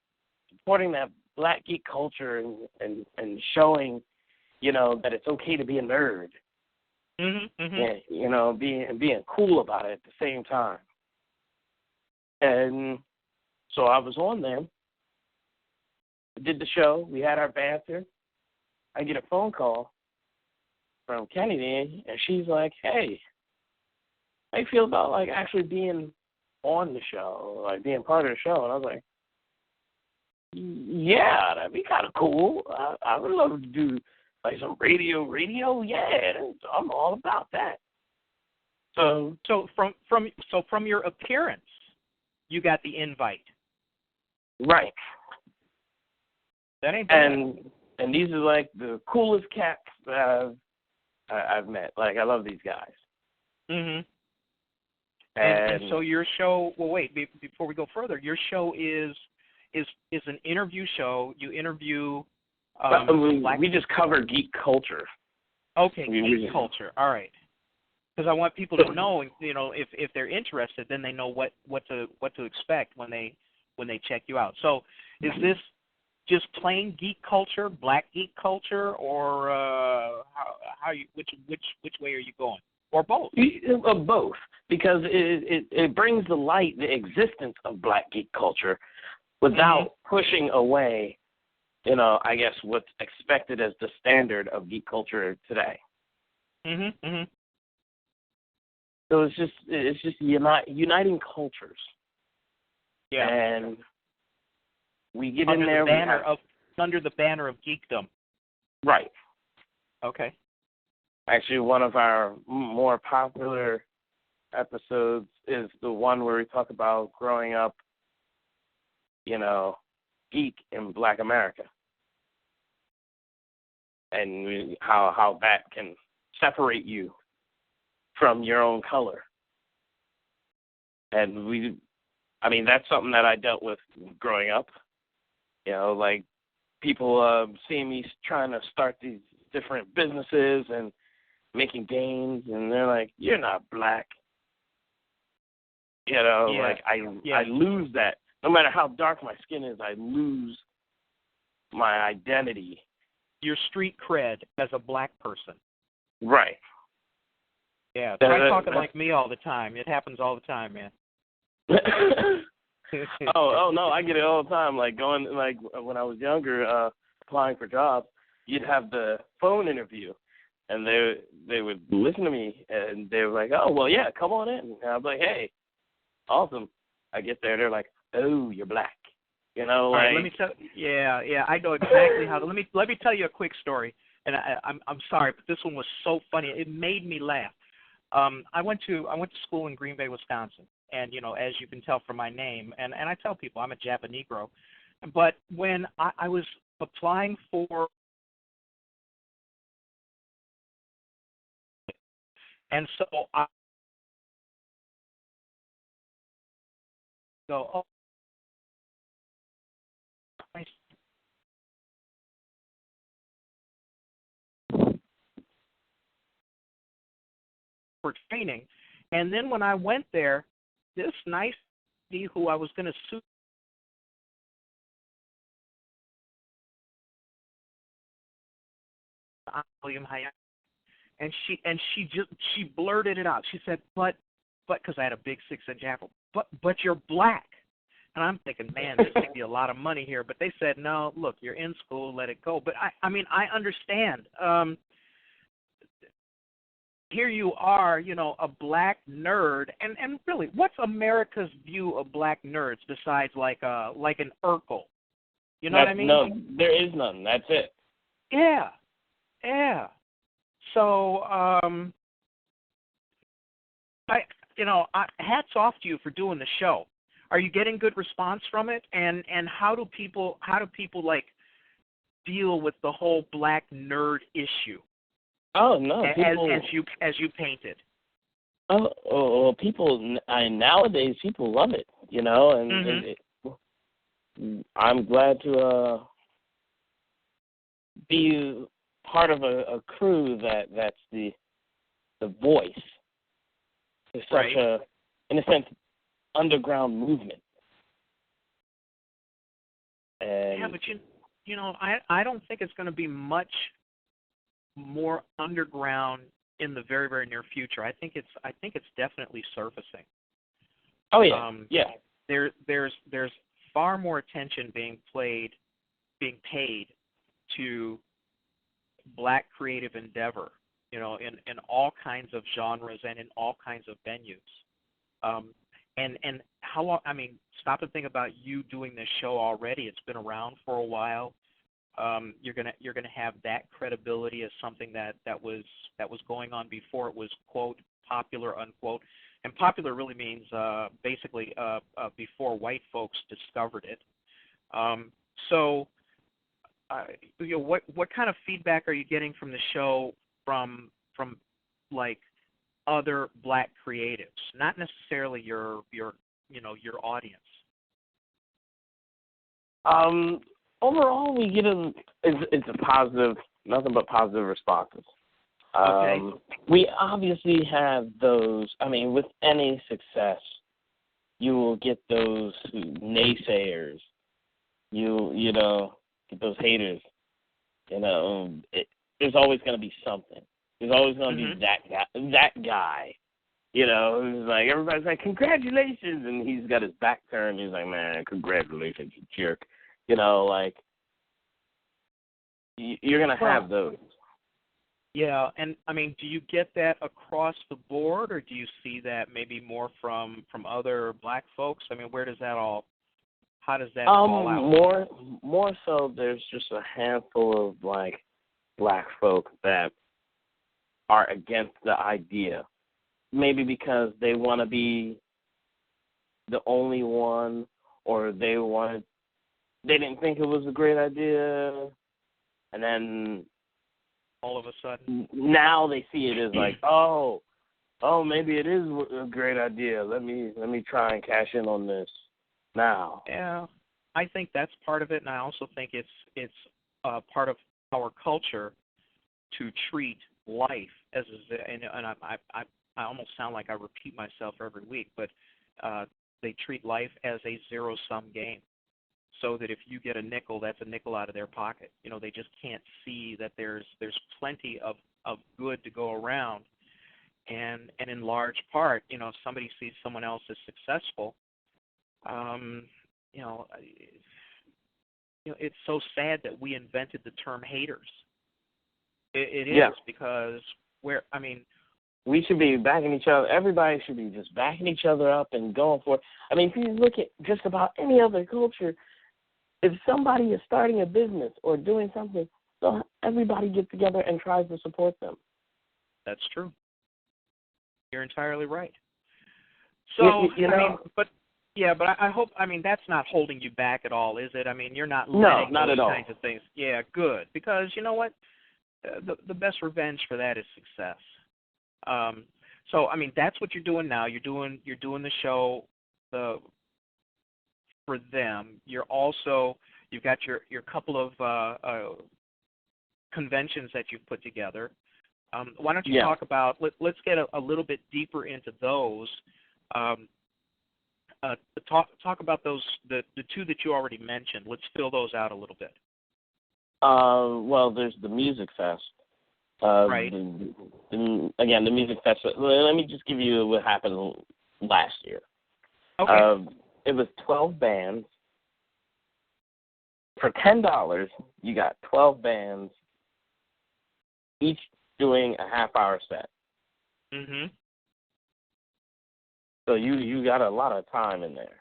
supporting that Black geek culture and showing, you know, that it's okay to be a nerd. And, you know, being cool about it at the same time. And so I was on there, did the show, we had our banter. I get a phone call from Kennedy, and she's like, hey, how you feel about, like, actually being on the show, like, being part of the show? And I was like, yeah, that'd be kind of cool. I would love to do, like, some radio, yeah, I'm all about that. So from your appearance, you got the invite. Right. That ain't bad. And these are like the coolest cats I've met. Like, I love these guys. And so your show. Well, wait. Before we go further, your show is an interview show. You interview. We just cover geek culture. Okay, geek culture. All right. Because I want people to know, you know, if they're interested, then they know what to expect when they check you out. So, is this just plain geek culture, Black geek culture, or which way are you going, or both? Both, because it brings to light the existence of Black geek culture without pushing away, you know, I guess what's expected as the standard of geek culture today. So it's just uniting cultures. Yeah. And we get under in there under the banner of geekdom. Right. Okay. Actually, one of our more popular episodes is the one where we talk about growing up, you know, geek in Black America, and how that can separate you from your own color. And that's something that I dealt with growing up. Like people seeing me trying to start these different businesses and making gains, and they're like, "You're not black." I lose that. No matter how dark my skin is, I lose my identity. Your street cred as a black person. Right. Yeah, try talking like me all the time. It happens all the time, man. oh no, I get it all the time. Like when I was younger, applying for jobs, you'd have the phone interview, and they would listen to me, and they were like, "Oh well, yeah, come on in." And I'm like, "Hey, awesome." I get there, they're like, "Oh, you're black." All right, let me tell. Yeah, I know exactly how. Let me tell you a quick story, and I'm sorry, but this one was so funny. It made me laugh. I went to school in Green Bay, Wisconsin, and as you can tell from my name, and I tell people I'm a Japanegro, but when I was applying for, and so I go, "Oh, nice." For training, and then when I went there, this nice lady who I was going to sue, William Hayat, and she blurted it out. She said, "But," because I had a big 6-inch afro. But you're black." And I'm thinking, man, this could be a lot of money here. But they said, "No, look, you're in school, let it go." But I understand. Here you are, a black nerd, and really, what's America's view of black nerds besides like an Urkel? You know what I mean? No, there is none. That's it. Yeah. So, hats off to you for doing the show. Are you getting good response from it? And how do people like deal with the whole black nerd issue? Oh no, people, as you painted. People nowadays people love it, and I'm glad to be part of a crew that's the voice to such a, in a sense, underground movement. And yeah, but I don't think it's going to be much more underground in the very, very near future. I think it's definitely surfacing. Oh yeah, yeah. There's far more attention being paid to black creative endeavor, in all kinds of genres and in all kinds of venues. And how long? I mean, stop and think about you doing this show already. It's been around for a while. You're gonna have that credibility as something that was going on before it was, quote, popular, unquote. And popular really means basically before white folks discovered it. So what kind of feedback are you getting from the show from like other black creatives, not necessarily your audience? Overall, we get it's a positive, nothing but positive responses. Okay. We obviously have those. I mean, with any success, you will get those naysayers. You get those haters. There's always going to be something. There's always going to be that guy. Who's like, everybody's like, "Congratulations," and he's got his back turned. He's like, "Man, congratulations, you jerk." Like, you're going to have those. Yeah, and I mean, do you get that across the board, or do you see that maybe more from other black folks? I mean, how does that fall out? More so, there's just a handful of like black folk that are against the idea. Maybe because they want to be the only one, or they want they didn't think it was a great idea, and then all of a sudden now they see it as like, oh, maybe it is a great idea. Let me try and cash in on this now. Yeah, I think that's part of it, and I also think it's part of our culture to treat life as and I almost sound like I repeat myself every week, but they treat life as a zero-sum game. So that if you get a nickel, that's a nickel out of their pocket. You know, they just can't see that there's plenty of good to go around. And in large part, you know, if somebody sees someone else as successful, you know, it's so sad that we invented the term haters. It is because we should be backing each other. Everybody should be just backing each other up and going for it. I mean, if you look at just about any other culture, if somebody is starting a business or doing something, so everybody gets together and tries to support them. That's true. You're entirely right. So, you know, but I hope, that's not holding you back at all, is it? I mean, you're not no, letting not those at all. kinds of things. Yeah, good. Because you know what? The best revenge for that is success. So, that's what you're doing now. You're doing the show for them. You've got your couple of conventions that you've put together. Why don't you talk about? Let's get a little bit deeper into those. Talk about those the two that you already mentioned. Let's fill those out a little bit. Well, there's the Music Fest. Right. Again, the Music Fest. Let me just give you what happened last year. Okay. It was 12 bands. For $10, you got 12 bands, each doing a half-hour set. Mm-hmm. So you got a lot of time in there.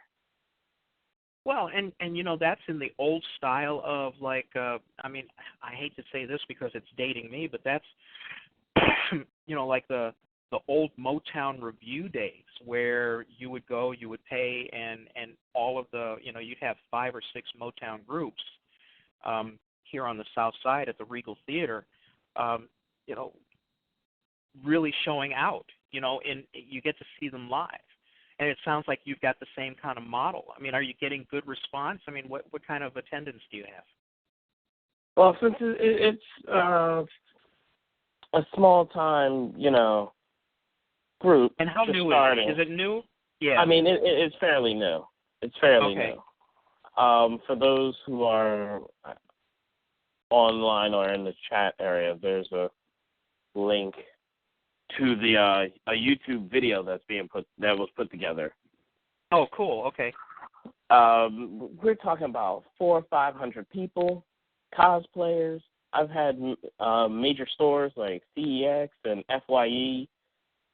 Well, and you know, that's in the old style of like, I hate to say this because it's dating me, but that's, you know, like the old Motown review days where you would go, you would pay, and all of the, you know, you'd have 5 or 6 Motown groups here on the South Side at the Regal Theater, you know, really showing out, you know, and you get to see them live. And it sounds like you've got the same kind of model. I mean, are you getting good response? I mean, what kind of attendance do you have? Well, since it's a small time, you know, group. And how new starting, is it? Is it new? Yeah. I mean, it's fairly new. It's fairly new. For those who are online or in the chat area, there's a link to the a YouTube video that was put together. Oh, cool. Okay. We're talking about 400 or 500 people, cosplayers. I've had major stores like CEX and FYE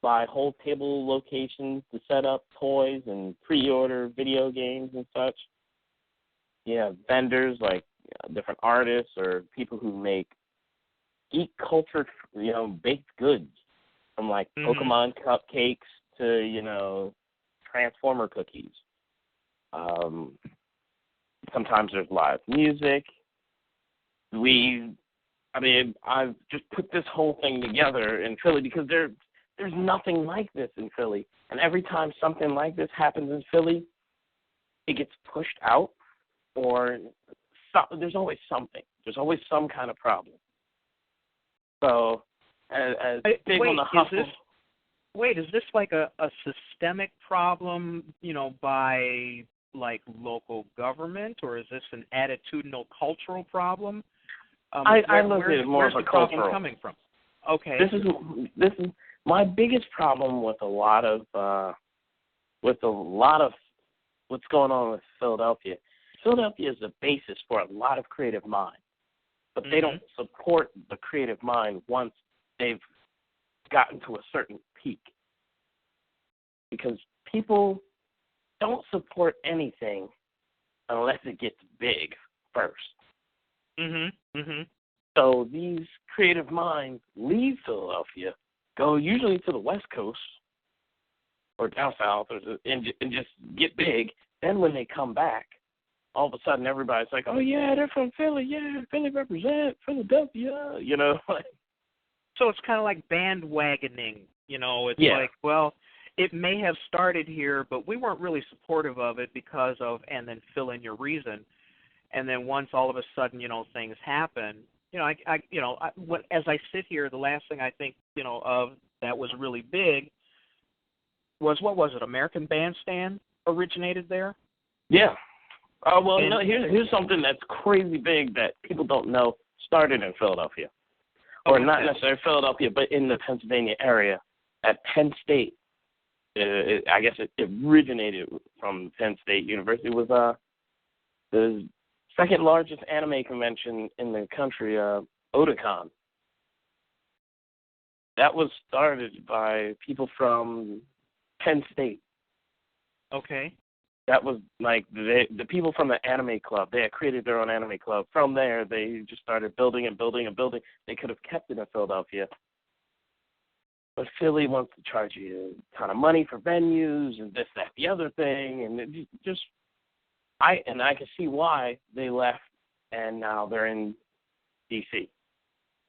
buy whole table locations to set up toys and pre-order video games and such. You have vendors like different artists or people who make geek culture, you know, baked goods. From like Pokemon cupcakes to, you know, Transformer cookies. Sometimes there's live music. I've just put this whole thing together in Philly because there's nothing like this in Philly. And every time something like this happens in Philly, it gets pushed out or there's always something. There's always some kind of problem. So, as big on the hustle. Is this like a systemic problem, you know, by like local government, or is this an attitudinal cultural problem? I look at it more of a cultural. Where's the problem coming from? Okay. This is my biggest problem with a lot of what's going on with Philadelphia. Philadelphia is the basis for a lot of creative minds, but they don't support the creative mind once they've gotten to a certain peak. Because people don't support anything unless it gets big first. So these creative minds leave Philadelphia, go usually to the West Coast or down south, and just get big. Then when they come back, all of a sudden everybody's like, oh yeah, they're from Philly, yeah, Philly represent, Philadelphia, you know. So it's kind of like bandwagoning, you know. It's Yeah. like, well, it may have started here, but we weren't really supportive of it because of, and then fill in your reason. And then once all of a sudden, you know, things happen, you know, as I sit here, the last thing I think, you know, of that was really big was, what was it, American Bandstand originated there? Yeah. Well, no, here's something that's crazy big that people don't know started in Philadelphia. Or not necessarily Philadelphia, but in the Pennsylvania area. At Penn State, I guess it originated from Penn State University. It was the second largest anime convention in the country, Otakon. That was started by people from Penn State. Okay. That was like the people from the anime club. They had created their own anime club. From there, they just started building and building and building. They could have kept it in Philadelphia. But Philly wants to charge you a ton of money for venues and this, that, the other thing. And it just, I can see why they left, and now they're in D.C.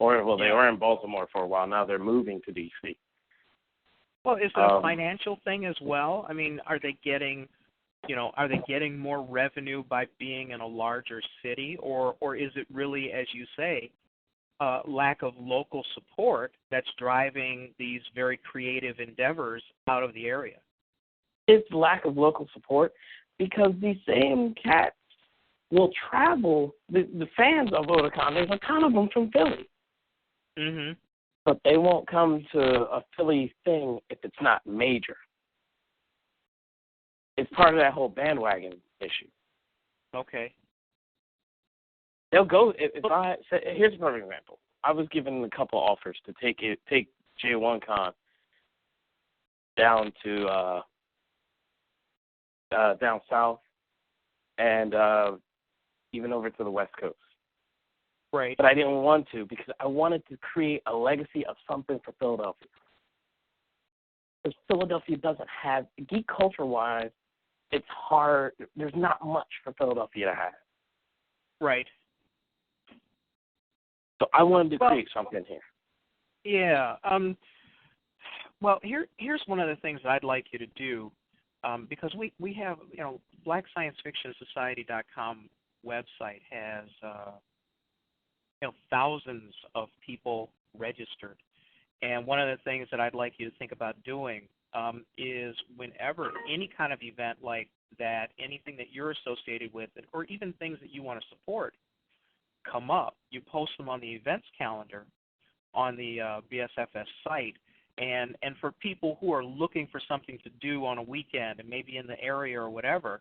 Or, well, they were in Baltimore for a while. Now they're moving to D.C. Well, is it a financial thing as well? I mean, are they getting more revenue by being in a larger city, or is it really, as you say, lack of local support that's driving these very creative endeavors out of the area? It's lack of local support because these same cats will travel. The fans of Otakon, there's a ton of them from Philly. Mm-hmm. But they won't come to a Philly thing if it's not major. It's part of that whole bandwagon issue. Okay. They'll go here's a perfect example. I was given a couple offers to take J1Con down to down south and even over to the West Coast. Right. But I didn't want to because I wanted to create a legacy of something for Philadelphia. Because Philadelphia doesn't have, geek culture-wise, it's hard. There's not much for Philadelphia to have. Right. So I wanted to create something here. Yeah. Well, here's one of the things I'd like you to do, because we have, you know, BlackScienceFictionSociety.com website has, thousands of people registered. And one of the things that I'd like you to think about doing is whenever any kind of event like that, anything that you're associated with, or even things that you want to support, come up, you post them on the events calendar on the BSFS site. And for people who are looking for something to do on a weekend and maybe in the area or whatever,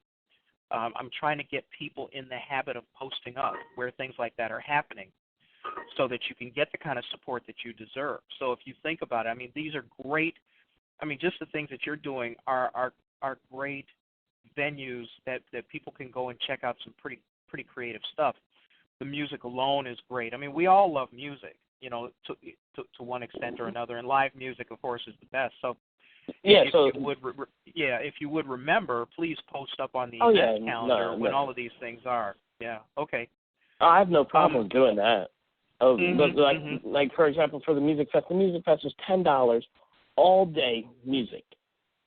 I'm trying to get people in the habit of posting up where things like that are happening so that you can get the kind of support that you deserve. So if you think about it, I mean, these are great. I mean, just the things that you're doing are great venues that people can go and check out some pretty creative stuff. The music alone is great. I mean, we all love music, you know, to one extent or another, and live music, of course, is the best. So, if you would remember, please post up on the event calendar when all of these things are. Yeah. Okay. I have no problem doing that. But like for example, for the music fest was $10 all day music.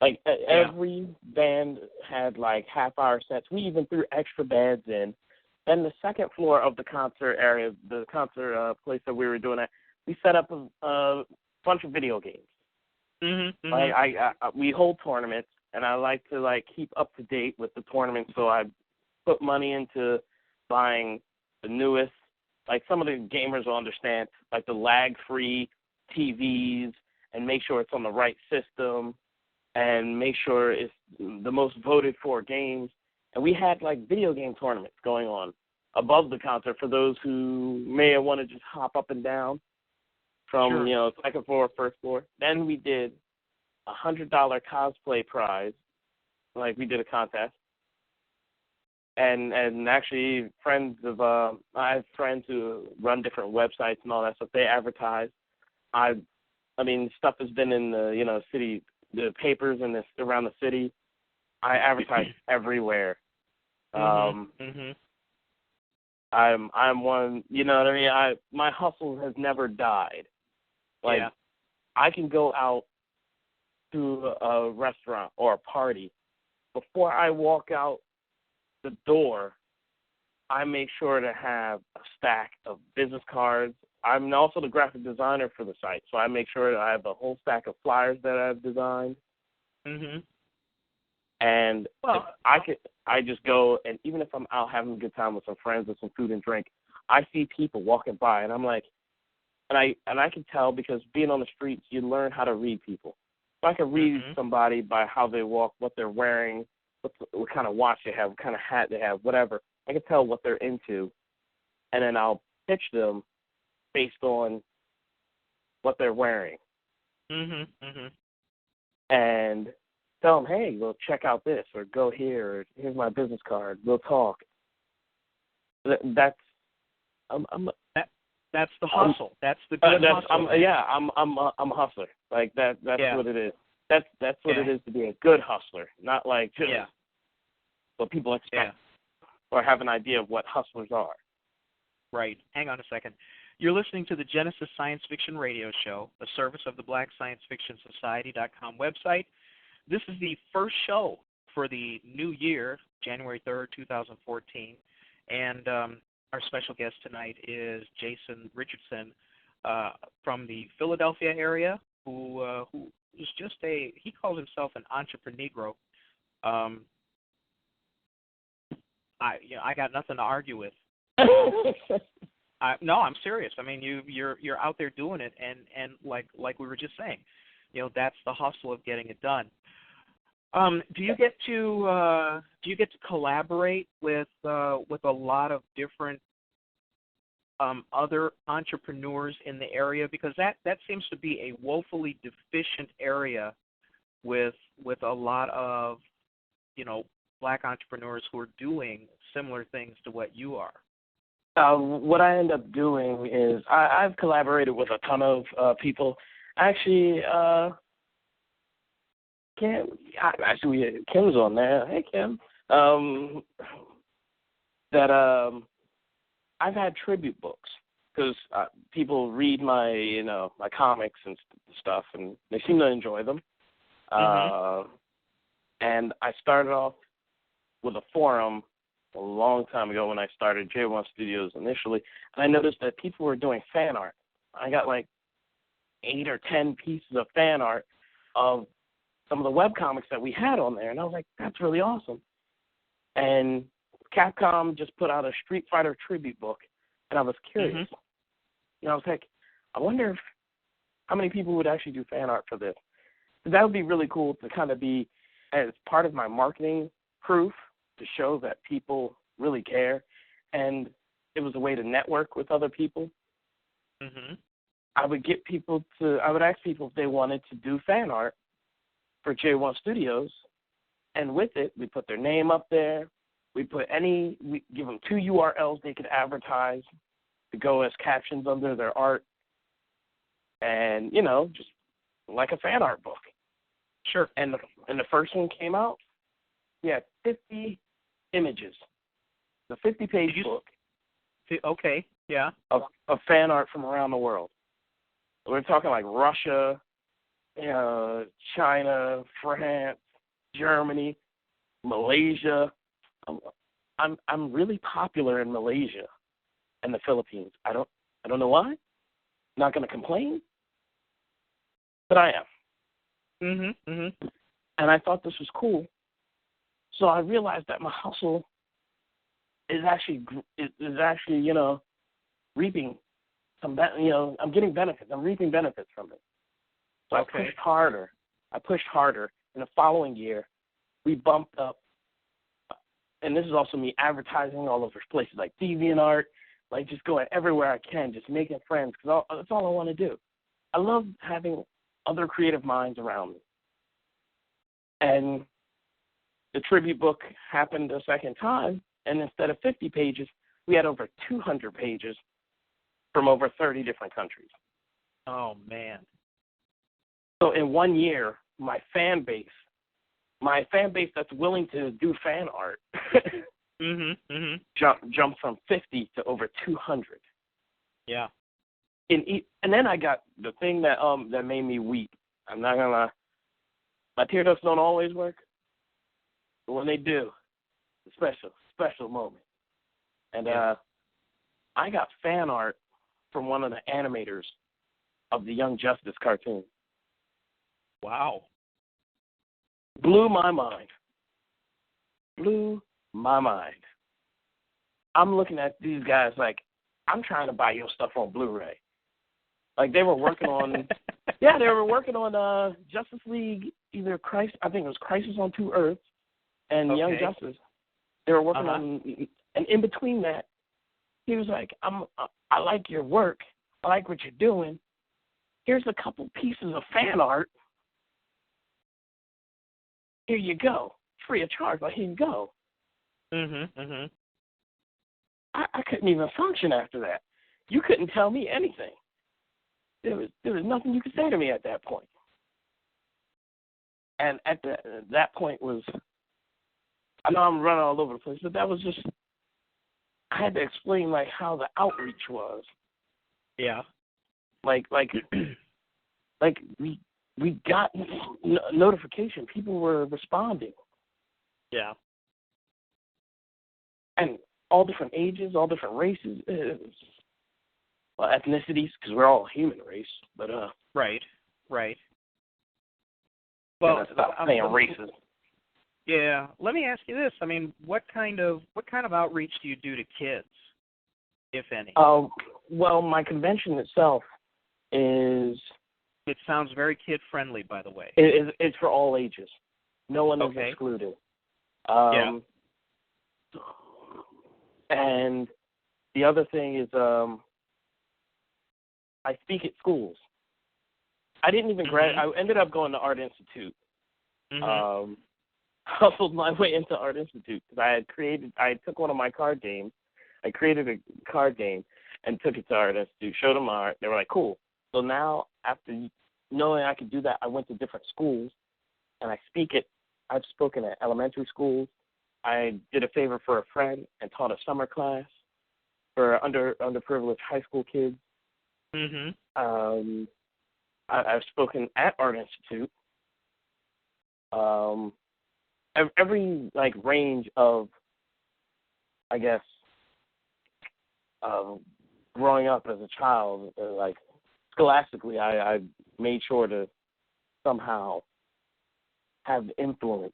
Like every band had like half-hour sets. We even threw extra bands in. Then the second floor of the concert area, the concert place that we were doing at, we set up a bunch of video games. Like we hold tournaments, and I like to like keep up to date with the tournaments. So I put money into buying the newest. Like some of the gamers will understand, like the lag-free TVs, and make sure it's on the right system, and make sure it's the most voted for games. And we had like video game tournaments going on above the concert for those who may want to just hop up and down from second floor, first floor. Then we did $100 cosplay prize, like we did a contest. And actually, I have friends who run different websites and all that stuff. They advertise. I mean, stuff has been in the city, the papers and around the city. I advertise everywhere. I'm one, you know what I mean? My hustle has never died. Like, I can go out to a restaurant or a party. Before I walk out the door, I make sure to have a stack of business cards. I'm also the graphic designer for the site, so I make sure that I have a whole stack of flyers that I've designed. And I just go, and even if I'm out having a good time with some friends with some food and drink, I see people walking by, and I'm like, and I can tell, because being on the streets, you learn how to read people. So I can read somebody by how they walk, what they're wearing, what kind of watch they have, what kind of hat they have, whatever. I can tell what they're into, and then I'll pitch them based on what they're wearing. And tell them, hey, well, check out this, or go here, or here's my business card. We'll talk. That's the hustle. That's the good hustle. I'm a hustler. Like that's what it is. That's what it is to be a good hustler, not like just what people expect or have an idea of what hustlers are. Right. Hang on a second. You're listening to the Genesis Science Fiction Radio Show, a service of the Black Science Fiction Society.com website. This is the first show for the new year, January 3rd, 2014, and our special guest tonight is Jason Richardson from the Philadelphia area, who is just he calls himself an entrepreneur. I got nothing to argue with. No, I'm serious. I mean, you're out there doing it, and like we were just saying, that's the hustle of getting it done. Do you get to collaborate with a lot of different other entrepreneurs in the area, because that seems to be a woefully deficient area with a lot of Black entrepreneurs who are doing similar things to what you are? What I end up doing is I've collaborated with a ton of people. Actually, Kim's on there. Hey, Kim. I've had tribute books, because people read my my comics and stuff, and they seem to enjoy them. And I started off with a forum a long time ago when I started J1 Studios initially, and I noticed that people were doing fan art. I got like 8 or 10 pieces of fan art of some of the webcomics that we had on there, and I was like, that's really awesome. And Capcom just put out a Street Fighter tribute book, and I was curious. I was like, I wonder how many people would actually do fan art for this. That would be really cool to kind of be as part of my marketing proof, to show that people really care, and it was a way to network with other people. I would ask people if they wanted to do fan art for J1 Studios, and with it, we put their name up there. We give them 2 URLs they could advertise to go as captions under their art, and just like a fan art book. Sure. And the first one came out. We had 50 images, the 50-page book. Okay, yeah. Of fan art from around the world. We're talking like Russia, China, France, Germany, Malaysia. I'm really popular in Malaysia and the Philippines. I don't know why. Not going to complain, but I am. And I thought this was cool. So I realized that my hustle is actually reaping some, I'm getting benefits. I'm reaping benefits from it. So I pushed harder. In the following year, we bumped up, and this is also me advertising all over places like DeviantArt, like just going everywhere I can, just making friends, because that's all I want to do. I love having other creative minds around me. And the tribute book happened a second time, and instead of 50 pages, we had over 200 pages from over 30 different countries. Oh, man. So in 1 year, my fan base that's willing to do fan art Jumped from 50 to over 200. Yeah. And then I got the thing that made me weep. I'm not gonna lie. My tear ducts don't always work, but when they do, it's a special moment. And I got fan art from one of the animators of the Young Justice cartoon. Wow. Blew my mind. Blew my mind. I'm looking at these guys like, I'm trying to buy your stuff on Blu-ray. Like they were working on, they were working on Justice League, I think it was Crisis on Two Earths and Young Justice. They were working on, and in between that, he was like, I like your work. I like what you're doing. Here's a couple pieces of fan art. Here you go. Free of charge, but here you go. I couldn't even function after that. You couldn't tell me anything. There was nothing you could say to me at that point. And at that point was, I know I'm running all over the place, but that was just, I had to explain like how the outreach was. Yeah. Like we got notification. People were responding. Yeah. And all different ages, all different races, ethnicities, because we're all a human race. But right. Well, stop saying races. Yeah. Let me ask you this. I mean, what kind of outreach do you do to kids, if any? Well, my convention itself is. It sounds very kid friendly, by the way. It's for all ages. No one is excluded. And the other thing is, I speak at schools. I didn't even I ended up going to Art Institute. Hustled my way into Art Institute because I took one of my card games. I created a card game and took it to Art Institute, showed them my art. They were like, cool. So now, after knowing I could do that, I went to different schools, and I've spoken at elementary schools. I did a favor for a friend and taught a summer class for underprivileged high school kids. I've spoken at Art Institute. Every range of, I guess, growing up as a child, scholastically, I made sure to somehow have influence.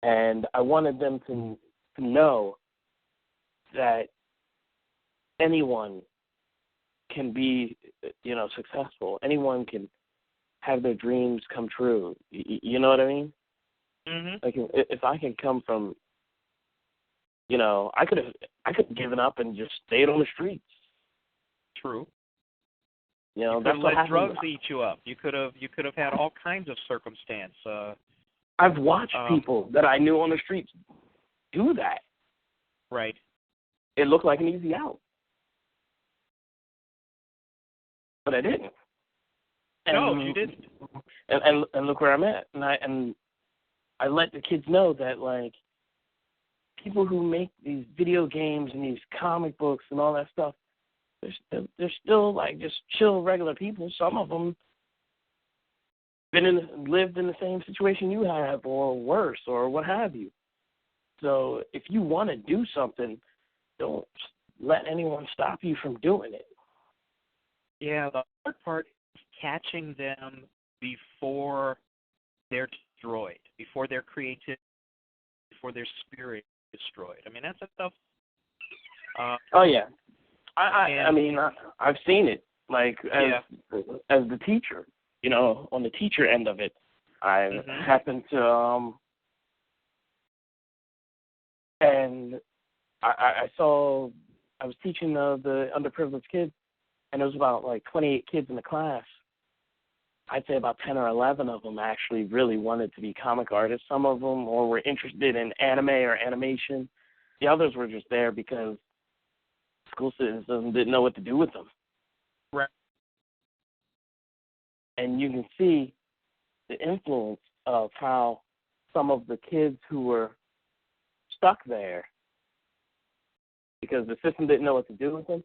And I wanted them to know that anyone can be, successful. Anyone can have their dreams come true. You know what I mean? Like if I can come from, I could have given up and just stayed on the streets. True. That's what let drugs eat you up. You could have had all kinds of circumstance. I've watched people that I knew on the streets do that. Right. It looked like an easy out, but I didn't. No, you didn't. And look where I'm at. And I let the kids know that people who make these video games and these comic books and all that stuff, they're still just chill regular people. Some of them lived in the same situation you have, or worse, or what have you. So if you want to do something, don't let anyone stop you from doing it. Yeah, the hard part is catching them before they're destroyed, before their creativity, before their spirit is destroyed. I mean, that's a tough. Oh yeah, I mean, I've seen it. As the teacher, on the teacher end of it, I happened to and I saw I was teaching the underprivileged kids, and there was about 28 kids in the class. I'd say about 10 or 11 of them actually really wanted to be comic artists. Some of them were interested in anime or animation. The others were just there because school systems didn't know what to do with them. Right. And you can see the influence of how some of the kids who were stuck there because the system didn't know what to do with them.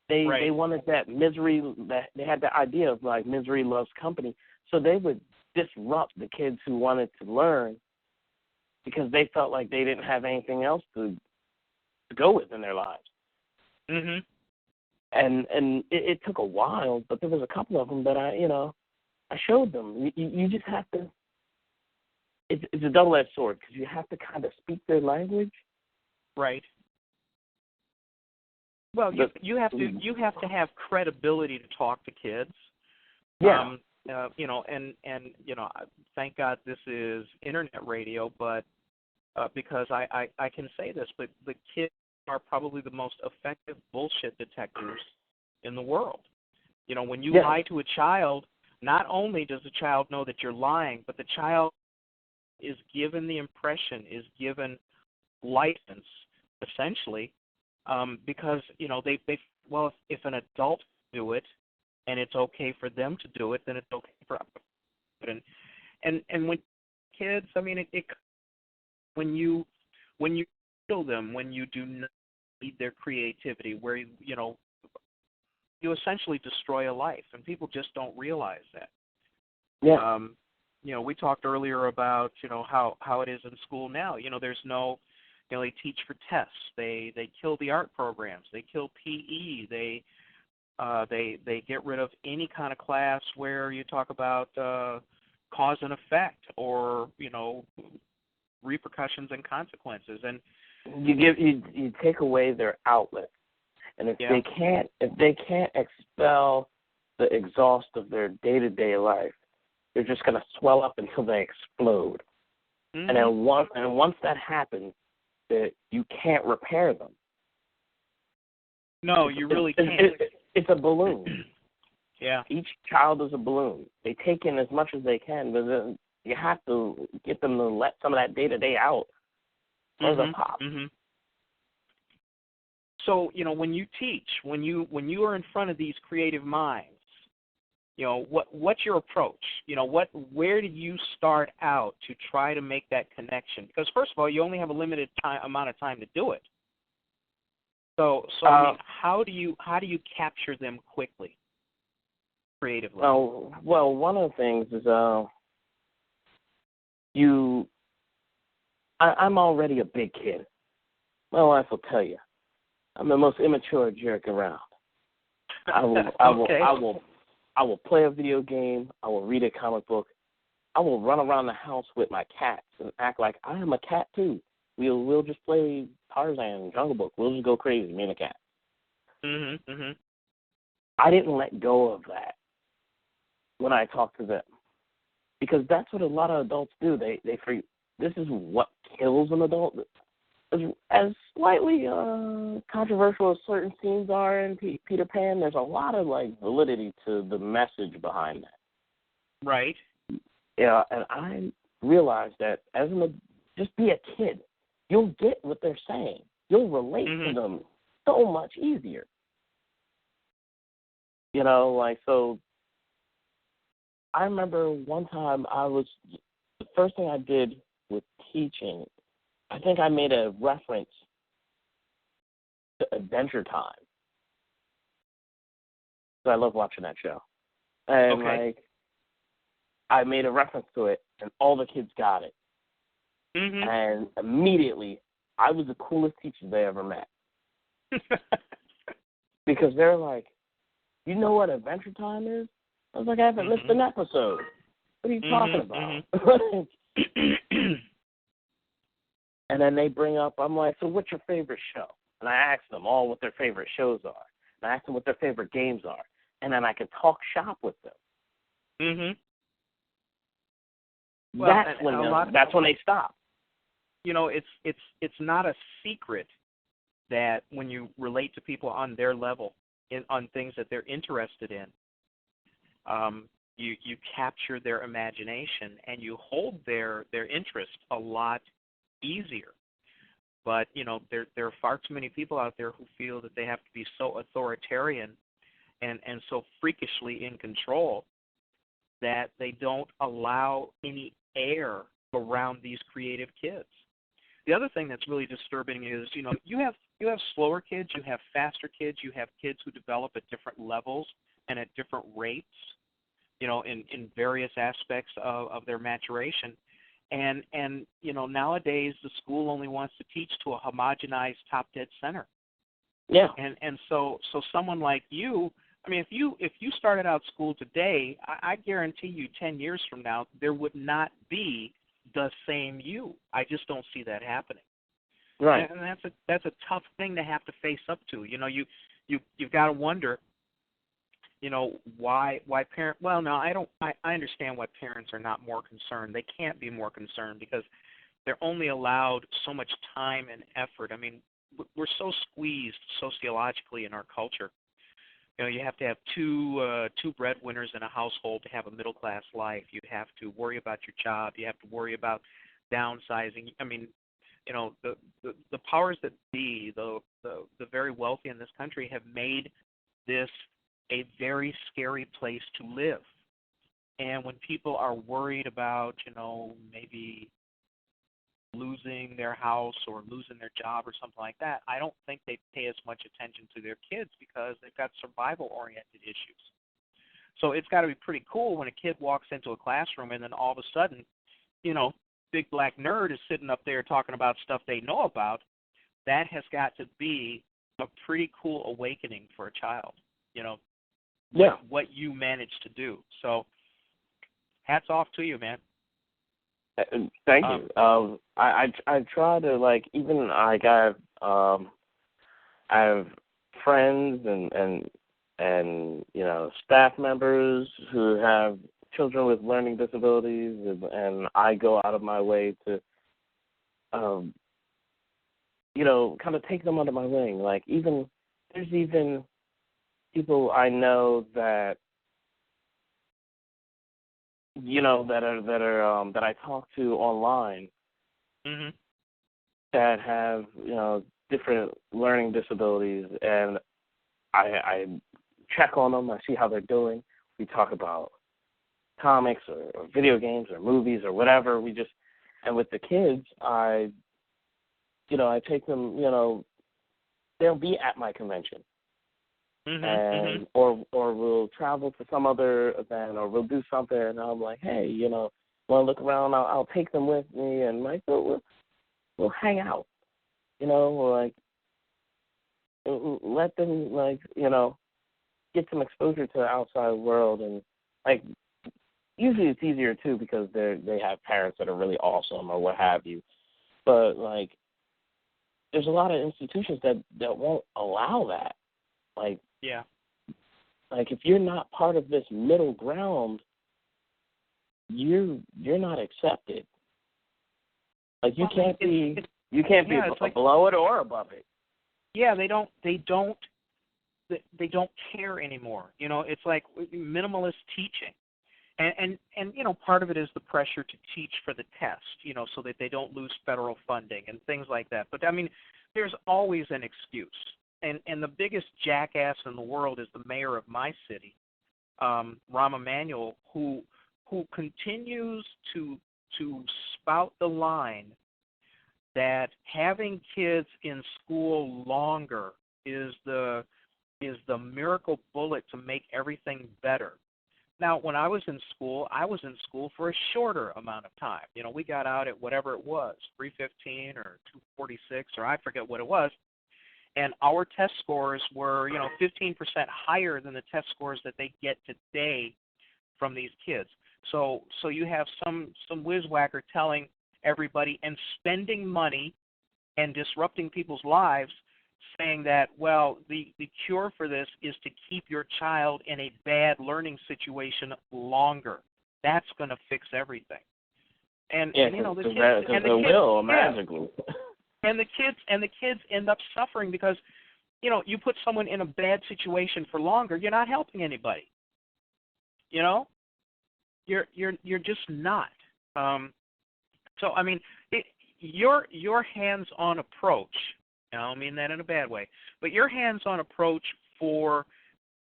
They wanted that misery, that they had the idea of like misery loves company, so they would disrupt the kids who wanted to learn because they felt like they didn't have anything else to go with in their lives. Mhm. And it took a while, but there was a couple of them that I showed them. You just have to. It's a double-edged sword because you have to kind of speak their language. Right. Well, you have to have credibility to talk to kids. Yeah. Thank God this is internet radio, but because I can say this, but the kids are probably the most effective bullshit detectors in the world. When you lie to a child, not only does the child know that you're lying, but the child is given the impression, is given license, essentially, because if an adult do it and it's okay for them to do it, then it's okay for us. And when kids, I mean, when you kill them, when you do not need their creativity, where you essentially destroy a life, and people just don't realize that. Yeah. We talked earlier about how it is in school now. There's no, they teach for tests. They kill the art programs. They kill PE. They get rid of any kind of class where you talk about cause and effect or repercussions and consequences. And you take away their outlet, and if they can't expel the exhaust of their day-to-day life, they're just going to swell up until they explode. Mm-hmm. And then once that happens, that you can't repair them. No, you really can't. It's a balloon. Yeah. Each child is a balloon. They take in as much as they can, but then you have to get them to let some of that day-to-day out, or they'll pop. Mm-hmm. So, when you teach, when you are in front of these creative minds, what's your approach? Where do you start out to try to make that connection? Because first of all, you only have a limited amount of time to do it. So I mean, how do you capture them quickly, creatively? Well, one of the things is I'm already a big kid. My wife will tell you, I'm the most immature jerk around. I will play a video game. I will read a comic book. I will run around the house with my cats and act like I am a cat too. We'll just play Tarzan, Jungle Book. We'll just go crazy, me and the cat. Mm-hmm. Mm-hmm. I didn't let go of that when I talked to them, because that's what a lot of adults do. They forget. This is what kills an adult. As slightly controversial as certain scenes are in Peter Pan, there's a lot of validity to the message behind that. Right. Yeah, and I realized that just be a kid. You'll get what they're saying. You'll relate to them so much easier. So I remember one time the first thing I did with teaching, I think I made a reference to Adventure Time. So I love watching that show. And I made a reference to it, and all the kids got it. Mm-hmm. And immediately, I was the coolest teacher they ever met. Because they're like, you know what Adventure Time is? I was like, I haven't missed an episode. What are you talking about? And then they bring up, I'm like, so what's your favorite show? And I ask them all what their favorite shows are. And I ask them what their favorite games are. And then I can talk shop with them. Mm-hmm. Well, that's when they stop. It's not a secret that when you relate to people on their level, on things that they're interested in, you capture their imagination and you hold their interest a lot easier. But there are far too many people out there who feel that they have to be so authoritarian and so freakishly in control that they don't allow any air around these creative kids. the other thing that's really disturbing is, you have slower kids, you have faster kids, you have kids who develop at different levels and at different rates, in various aspects of their maturation. And nowadays the school only wants to teach to a homogenized top dead center. Yeah. And so someone like you, I mean, if you started out school today, I guarantee you 10 years from now there would not be the same you. I just don't see that happening. Right. And that's a tough thing to have to face up to. You've got to wonder, why parents. Well, no, I understand why parents are not more concerned. They can't be more concerned because they're only allowed so much time and effort. I mean, we're so squeezed sociologically in our culture. You have to have two breadwinners in a household to have a middle class life. You have to worry about your job. You have to worry about downsizing. I mean, the powers that be, the very wealthy in this country, have made this a very scary place to live. And when people are worried about, maybe losing their house or losing their job or something like that, I don't think they pay as much attention to their kids because they've got survival-oriented issues. So it's got to be pretty cool when a kid walks into a classroom and then all of a sudden, big black nerd is sitting up there talking about stuff they know about. That has got to be a pretty cool awakening for a child, Yeah. what you managed to do. So hats off to you, man. Thank you. I try to even I have friends and staff members who have children with learning disabilities, and I go out of my way to kind of take them under my wing. There's even people I know that that I talk to online, mm-hmm. that have different learning disabilities, and I check on them. I see how they're doing. We talk about comics or video games or movies or whatever. And with the kids, I take them. They'll be at my convention. Mm-hmm, and mm-hmm. or we'll travel to some other event, or we'll do something, and I'm like, hey, want to look around? I'll take them with me, and we'll hang out, let them get some exposure to the outside world, and usually it's easier too because they have parents that are really awesome or what have you, but there's a lot of institutions that won't allow that. Yeah. If you're not part of this middle ground, you're not accepted. You can't be below it or above it. Yeah, they don't care anymore. It's like minimalist teaching. And part of it is the pressure to teach for the test, so that they don't lose federal funding and things like that. But I mean, there's always an excuse. And the biggest jackass in the world is the mayor of my city, Rahm Emanuel, who continues to spout the line that having kids in school longer is the miracle bullet to make everything better. Now, when I was in school for a shorter amount of time. We got out at whatever it was, 3:15 or 2:46, or I forget what it was. And our test scores were, 15% higher than the test scores that they get today from these kids. So you have some whiz-whacker telling everybody and spending money and disrupting people's lives, saying that, well, the cure for this is to keep your child in a bad learning situation longer. That's going to fix everything. And the kids will magically. And the kids end up suffering because, you put someone in a bad situation for longer, you're not helping anybody. You're just not. So I mean, your hands-on approach. I don't mean that in a bad way, but your hands-on approach for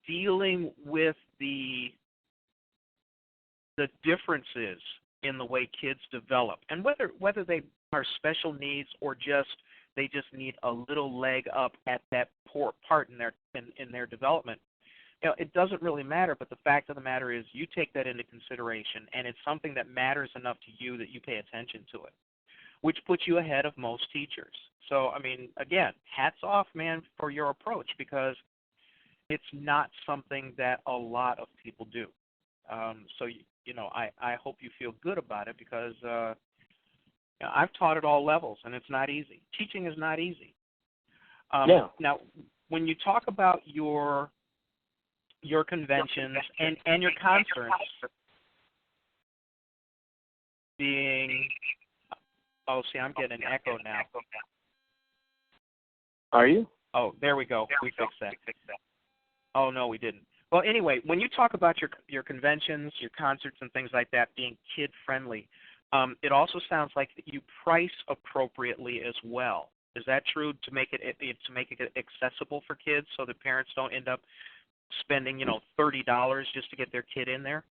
dealing with the differences in the way kids develop, and whether they are special needs or they just need a little leg up at that poor part in their development. It doesn't really matter, but the fact of the matter is you take that into consideration, and it's something that matters enough to you that you pay attention to it, which puts you ahead of most teachers. So, I mean, again, hats off, man, for your approach, because it's not something that a lot of people do. So, I hope you feel good about it, because I've taught at all levels, and it's not easy. Teaching is not easy. Now, when you talk about your conventions and your concerts being, I'm getting an echo now. Are you? Oh, there we go. We fixed that. Oh, no, we didn't. Well, anyway, when you talk about your conventions, your concerts, and things like that being kid-friendly, it also sounds like you price appropriately as well. Is that true, to make it accessible for kids so that parents don't end up spending, $30 just to get their kid in there?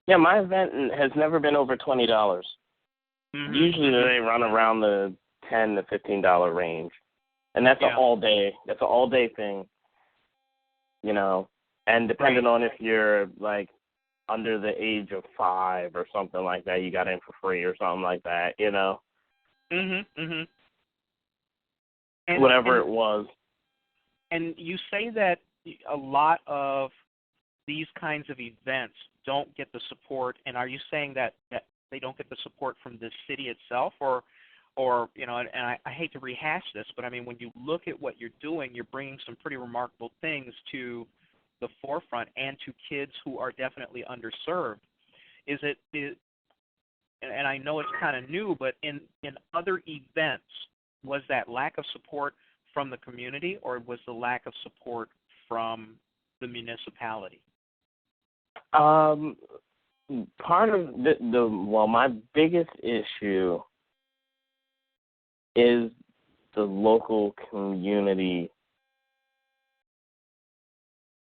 Yeah, my event has never been over $20. Mm-hmm. Usually they run around the $10 to $15 range, and that's an all day. That's an all day thing, And depending on if you're like under the age of 5 or something like that, you got in for free or something like that, And whatever it was. And you say that a lot of these kinds of events don't get the support, and are you saying that they don't get the support from the city itself, or and I hate to rehash this, but I mean, when you look at what you're doing, you're bringing some pretty remarkable things to the forefront and to kids who are definitely underserved. And I know it's kind of new, but in other events, was that lack of support from the community, or was the lack of support from the municipality? Part of my biggest issue is the local community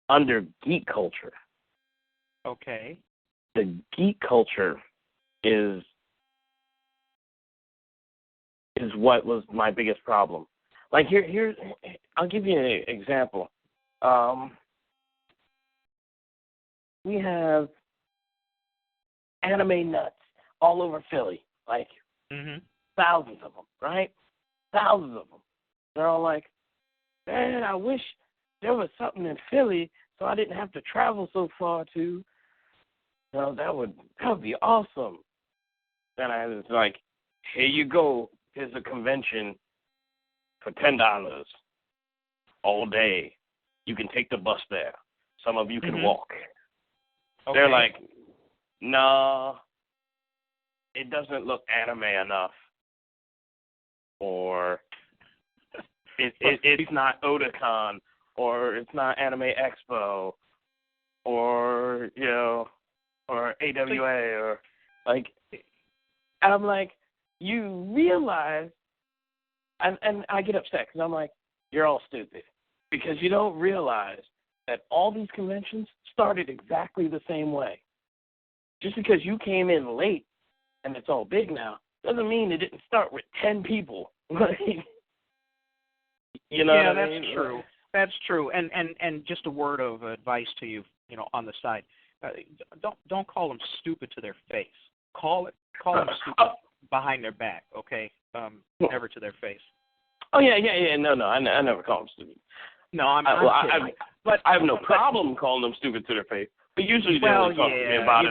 under geek culture. Okay. The geek culture is what was my biggest problem. Like here, I'll give you an example. We have anime nuts all over Philly, like thousands of them, right? Thousands of them. They're all like, man, I wish there was something in Philly so I didn't have to travel so far to. That would be awesome. And I was like, here you go. Here's a convention for $10 all day. You can take the bus there. Some of you can walk. Okay. They're like, nah, it doesn't look anime enough. Or it's not Otakon, or it's not Anime Expo, or, or AWA, or like, and I'm like, you realize, and I get upset because I'm like, you're all stupid, because you don't realize that all these conventions started exactly the same way. Just because you came in late and it's all big now doesn't mean it didn't start with 10 people. Yeah, that's true. That's true. And just a word of advice to you, on the side. Don't call them stupid to their face. Call them stupid behind their back, okay? Never to their face. Oh, yeah. No, I never call them stupid. No, I'm kidding. But I have no problem calling them stupid to their face. But usually they only talk to me about it.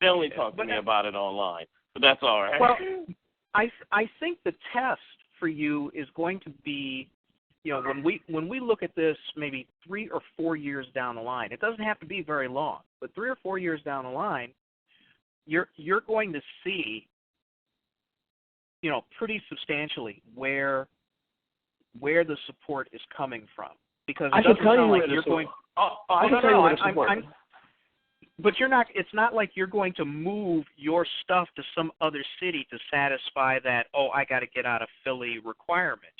They only talk to me about it online. But that's all right. Well, I think the test for you is going to be, when we look at this maybe 3 or 4 years down the line. It doesn't have to be very long, but 3 or 4 years down the line, you're going to see, pretty substantially where the support is coming from. Because it doesn't sound like you're going. I can tell you where the support is. But you're not. It's not like you're going to move your stuff to some other city to satisfy that. Oh, I got to get out of Philly requirement.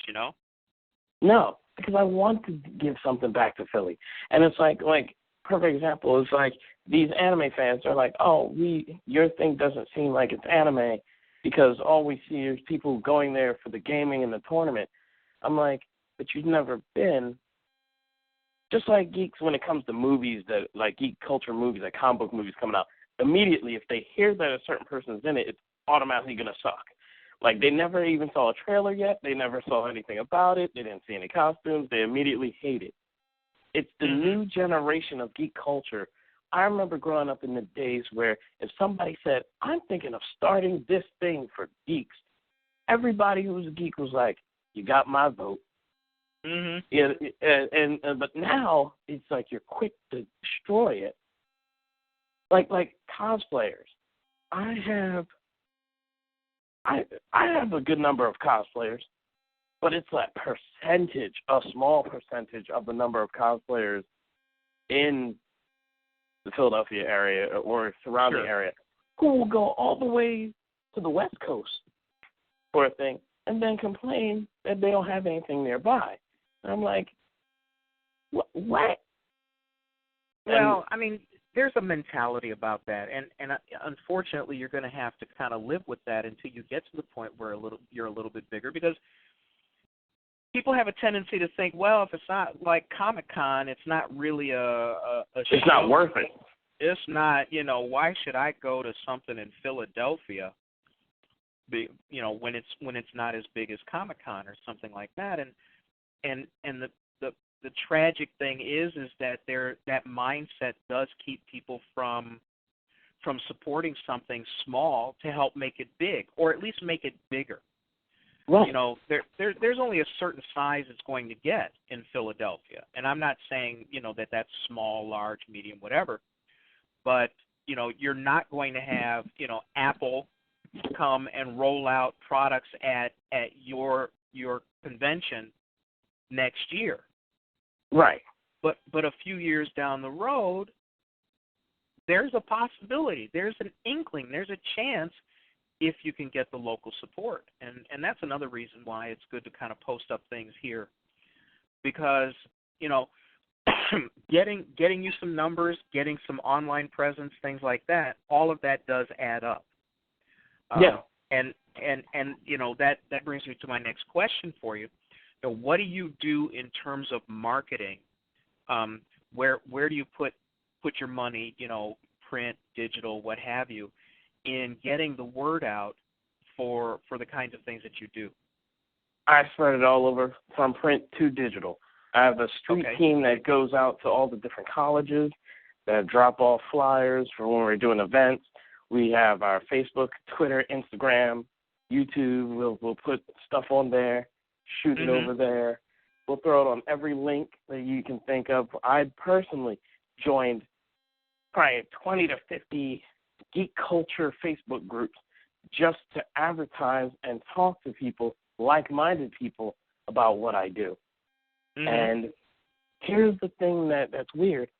No, because I want to give something back to Philly, and it's like perfect example is like these anime fans are like, oh, your thing doesn't seem like it's anime because all we see is people going there for the gaming and the tournament. I'm like, but you've never been. Just like geeks when it comes to movies, that like geek culture movies, like comic book movies coming out, immediately if they hear that a certain person is in it, it's automatically going to suck. Like they never even saw a trailer yet. They never saw anything about it. They didn't see any costumes. They immediately hate it. It's the new generation of geek culture. I remember growing up in the days where if somebody said, I'm thinking of starting this thing for geeks, everybody who was a geek was like, you got my vote. Yeah, but now it's like you're quick to destroy it. Like cosplayers. I have a good number of cosplayers, but it's a small percentage of the number of cosplayers in the Philadelphia area or surrounding area who will go all the way to the West Coast for a thing and then complain that they don't have anything nearby. And I'm like, what? Well, I mean, there's a mentality about that, and unfortunately, you're going to have to kind of live with that until you get to the point where you're a little bit bigger, because people have a tendency to think, well, if it's not like Comic-Con, it's not really a it's show. not worth it. It's not, why should I go to something in Philadelphia, when it's not as big as Comic-Con or something like that, and the tragic thing is that that mindset does keep people from supporting something small to help make it big, or at least make it bigger. Right. There's only a certain size it's going to get in Philadelphia, and I'm not saying that that's small, large, medium, whatever, but you're not going to have Apple come and roll out products at your convention next year. Right. But a few years down the road, there's a possibility, there's an inkling, there's a chance if you can get the local support. And that's another reason why it's good to kind of post up things here, because, getting you some numbers, getting some online presence, things like that, all of that does add up. Yeah. And that brings me to my next question for you. What do you do in terms of marketing? Where do you put your money, print, digital, what have you, in getting the word out for the kinds of things that you do? I spread it all over, from print to digital. I have a street team that goes out to all the different colleges that drop off flyers for when we're doing events. We have our Facebook, Twitter, Instagram, YouTube. We'll put stuff on there, shoot it over there. We'll throw it on every link that you can think of. I personally joined probably 20 to 50 geek culture Facebook groups just to advertise and talk to people, like-minded people, about what I do. And here's the thing that's weird.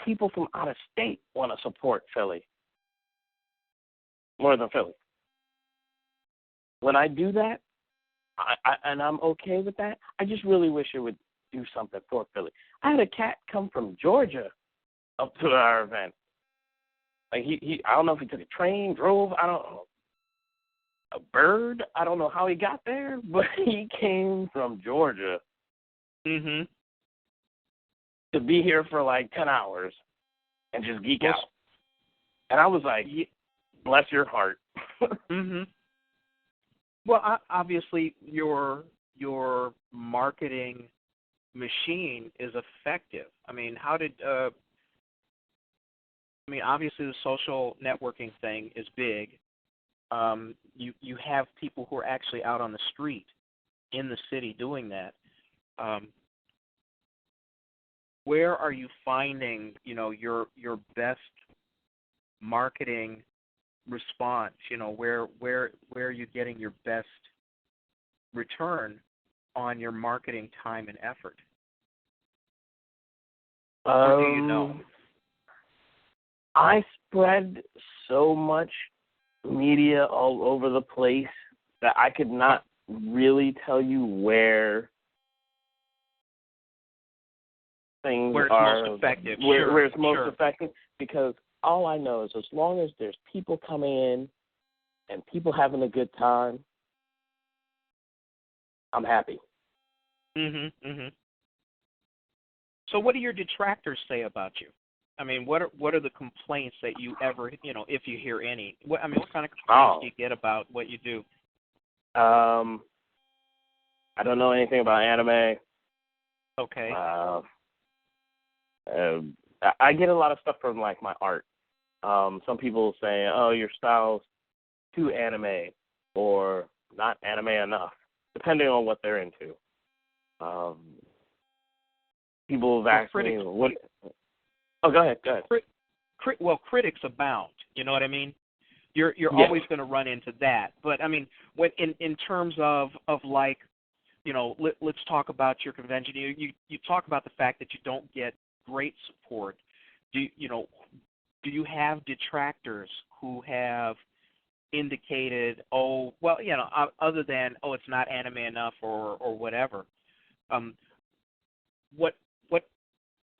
People from out of state want to support Philly more than Philly. When I do that, and I'm okay with that, I just really wish it would do something for Philly. I had a cat come from Georgia up to our event. Like he I don't know if he took a train, drove, I don't know, a bird. I don't know how he got there, but he came from Georgia to be here for like 10 hours and just geek out. And I was like, bless your heart. Well, obviously, your marketing machine is effective. I mean, obviously the social networking thing is big. You have people who are actually out on the street in the city doing that. Where are you finding, your best marketing response? Where are you getting your best return on your marketing time and effort? Or do you know? I spread so much media all over the place that I could not really tell you where things where it's are most effective. Where it's most effective, because all I know is as long as there's people coming in and people having a good time, I'm happy. So what do your detractors say about you? I mean, what are the complaints that you ever, if you hear any? What kind of complaints do you get about what you do? I don't know anything about anime. Okay. I get a lot of stuff from, like, my art. Some people say, oh, your style's too anime or not anime enough, depending on what they're into. People have asked me, what... Oh, go ahead. Critics abound. You know what I mean? You're always going to run into that. But, I mean, when in terms of like, let's talk about your convention. You talk about the fact that you don't get great support. Do you have detractors who have indicated, other than, it's not anime enough or whatever?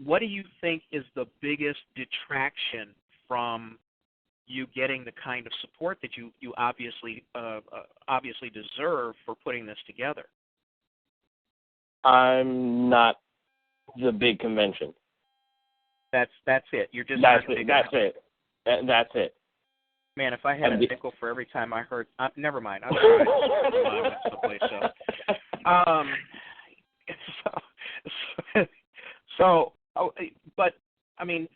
What do you think is the biggest detraction from you getting the kind of support that you obviously deserve for putting this together? I'm not the big convention. That's it. You're just that's not it. big That's enough. it. That's it. Man, if I had a nickel for every time I heard, never mind. I'm sorry. But I mean,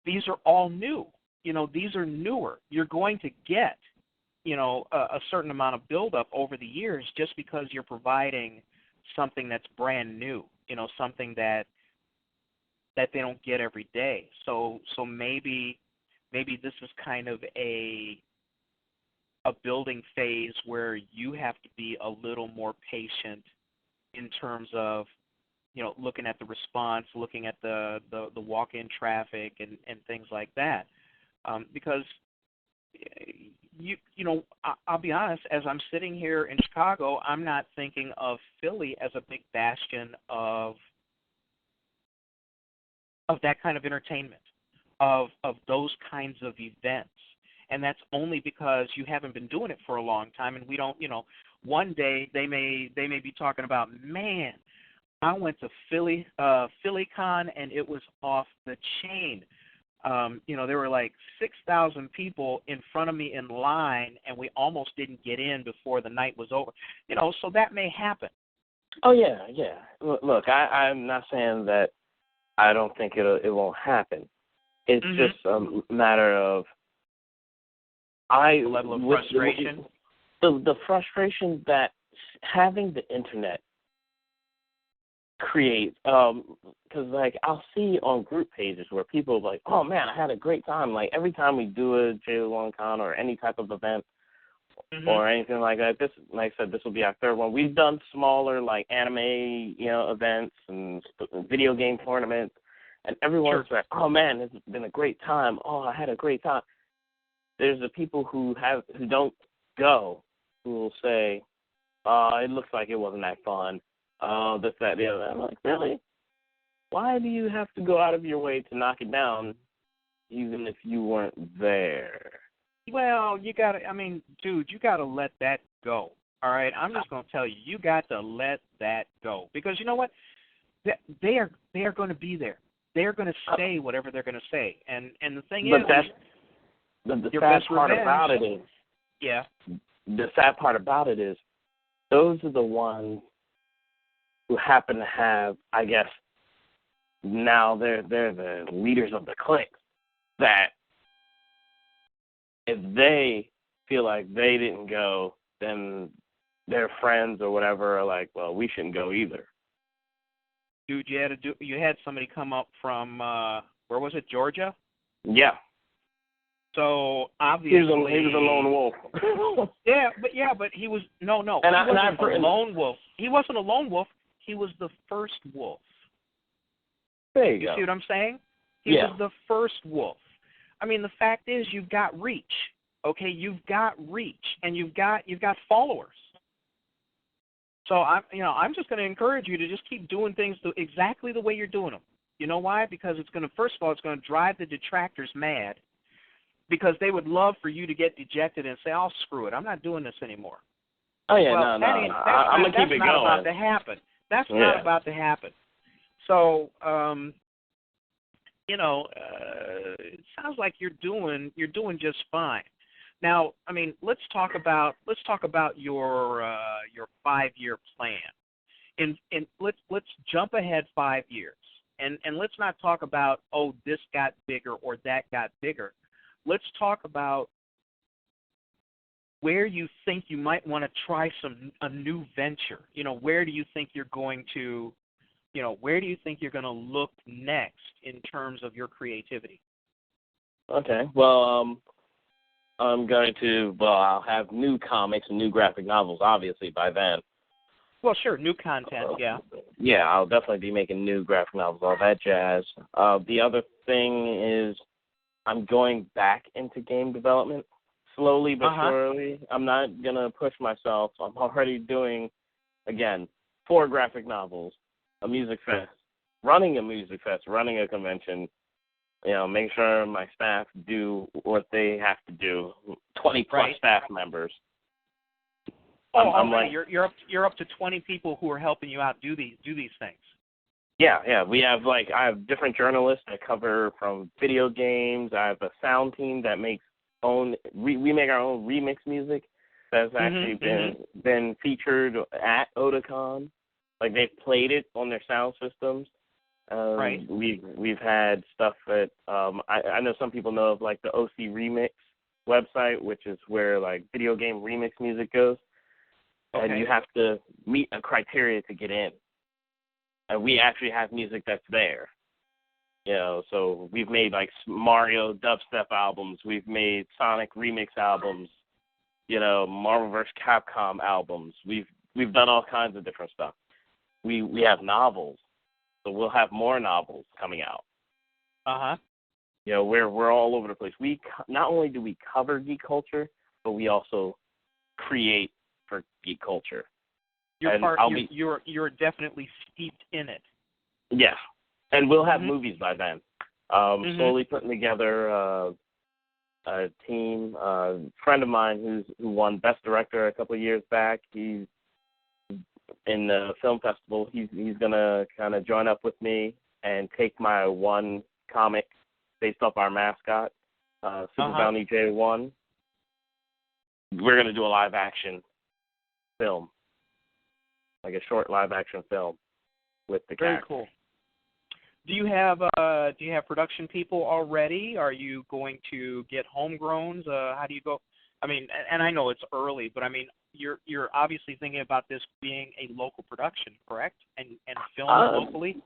these are all new. These are newer. You're going to get, a certain amount of buildup over the years just because you're providing something that's brand new. Something that they don't get every day. So maybe this is kind of a building phase where you have to be a little more patient in terms of, looking at the response, looking at the walk-in traffic and things like that. Because, I'll be honest, as I'm sitting here in Chicago, I'm not thinking of Philly as a big bastion of that kind of entertainment, of those kinds of events. And that's only because you haven't been doing it for a long time, and we don't, one day they may be talking about, man, I went to PhillyCon and it was off the chain. There were like 6,000 people in front of me in line, and we almost didn't get in before the night was over. So that may happen. Oh yeah. Look, I'm not saying that I don't think it won't happen. It's just a matter of level of frustration. The frustration that having the internet creates, because like I'll see on group pages where people are like, oh man, I had a great time. Like every time we do a J1Con or any type of event or anything like that, this, like I said, this will be our third one. We've done smaller like anime, events and video game tournaments, and everyone's like, oh man, it's been a great time. Oh, I had a great time. There's the people who don't go, who will say, it looks like it wasn't that fun. This, that, the other. I'm like, really? Why do you have to go out of your way to knock it down, even if you weren't there? Well, you gotta let that go. All right, I'm just gonna tell you, you got to let that go, because you know what? They are going to be there. They're going to say whatever they're going to say, and the thing but is, the sad part about it is, the sad part about it is, those are the ones who happen to have, I guess, now they're the leaders of the cliques, that if they feel like they didn't go, then their friends or whatever are like, well, we shouldn't go either. Dude, you had somebody come up from where was it, Georgia? Yeah. So obviously he was a lone wolf. but he was no. And he wasn't a lone wolf. He wasn't a lone wolf. He was the first wolf. There you go. See what I'm saying? He was the first wolf. I mean, the fact is, you've got reach. Okay, you've got reach, and you've got followers. So I'm just going to encourage you to just keep doing things exactly the way you're doing them. You know why? Because it's going to, first of all, it's going to drive the detractors mad, because they would love for you to get dejected and say, "Oh, screw it, I'm not doing this anymore." Oh yeah, well, no. I'm gonna keep it going. That's not about to happen. That's not about to happen. So, it sounds like you're doing just fine. Now, I mean, let's talk about your 5-year plan. And let's jump ahead 5 years. And let's not talk about, oh, this got bigger or that got bigger. Let's talk about where you think you might want to try a new venture. Where do you think you're going to where do you think you're going to look next in terms of your creativity? Okay. Well, I'll have new comics and new graphic novels, obviously, by then. Well, sure, new content, yeah. Yeah, I'll definitely be making new graphic novels, all that jazz. The other thing is I'm going back into game development slowly but surely. I'm not going to push myself. I'm already doing, again, 4 graphic novels, a music fest, running a convention, make sure my staff do what they have to do, 20-plus staff members. You're up to 20 people who are helping you out do these things. Yeah. We have I have different journalists that cover from video games. I have a sound team that makes we make our own remix music that's actually been featured at Otakon. They've played it on their sound systems. We've had stuff that I know some people know of the OC Remix website, which is where video game remix music goes. Okay. And you have to meet a criteria to get in. And we actually have music that's there. So we've made Mario dubstep albums. We've made Sonic remix albums. Marvel vs. Capcom albums. We've done all kinds of different stuff. We have novels, so we'll have more novels coming out. We're all over the place. We not only do we cover geek culture, but we also create for geek culture. You're definitely steeped in it. Yeah, and we'll have movies by then. Slowly putting together a team. A friend of mine who won Best Director a couple of years back. He's in the film festival. He's gonna kind of join up with me and take my one comic based off our mascot, Super Bounty J1. We're gonna do a live action film, a short live action film with the character. Very cool. Do you have production people already? Are you going to get homegrowns? How do you go? I mean, and I know it's early, but I mean, you're obviously thinking about this being a local production, correct? And filmed locally?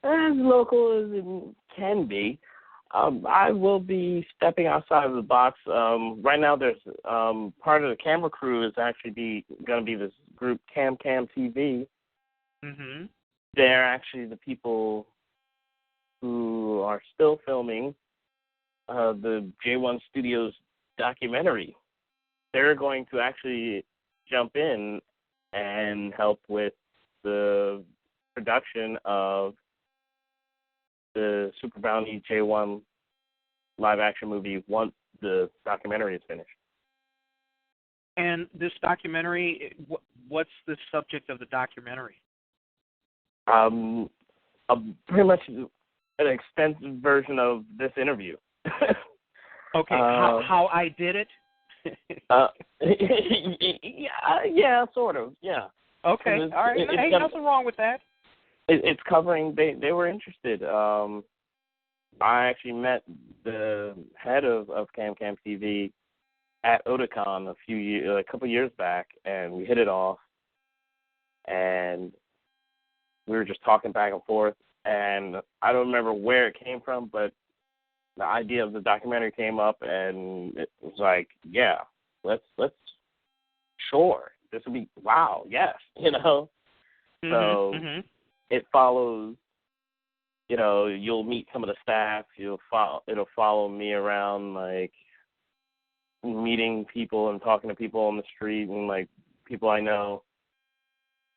As local as it can be. I will be stepping outside of the box. Right now, there's part of the camera crew is actually going to be this group Cam TV. They're actually the people who are still filming the J1 Studios documentary. They're going to actually jump in and help with the production of the Super Bounty J1 live action movie once the documentary is finished. And this documentary, what's the subject of the documentary? Pretty much an extensive version of this interview. Okay, how I did it? Yeah, sort of, yeah. Okay, all right. Hey, nothing wrong with that. It's covering. They were interested. I actually met the head of Cam TV at Otakon a couple years back, and we hit it off. And we were just talking back and forth. And I don't remember where it came from, but the idea of the documentary came up, and it was yeah, let's sure, this would be wow, yes, So it follows. You'll meet some of the staff. It'll follow me around, meeting people and talking to people on the street and people I know.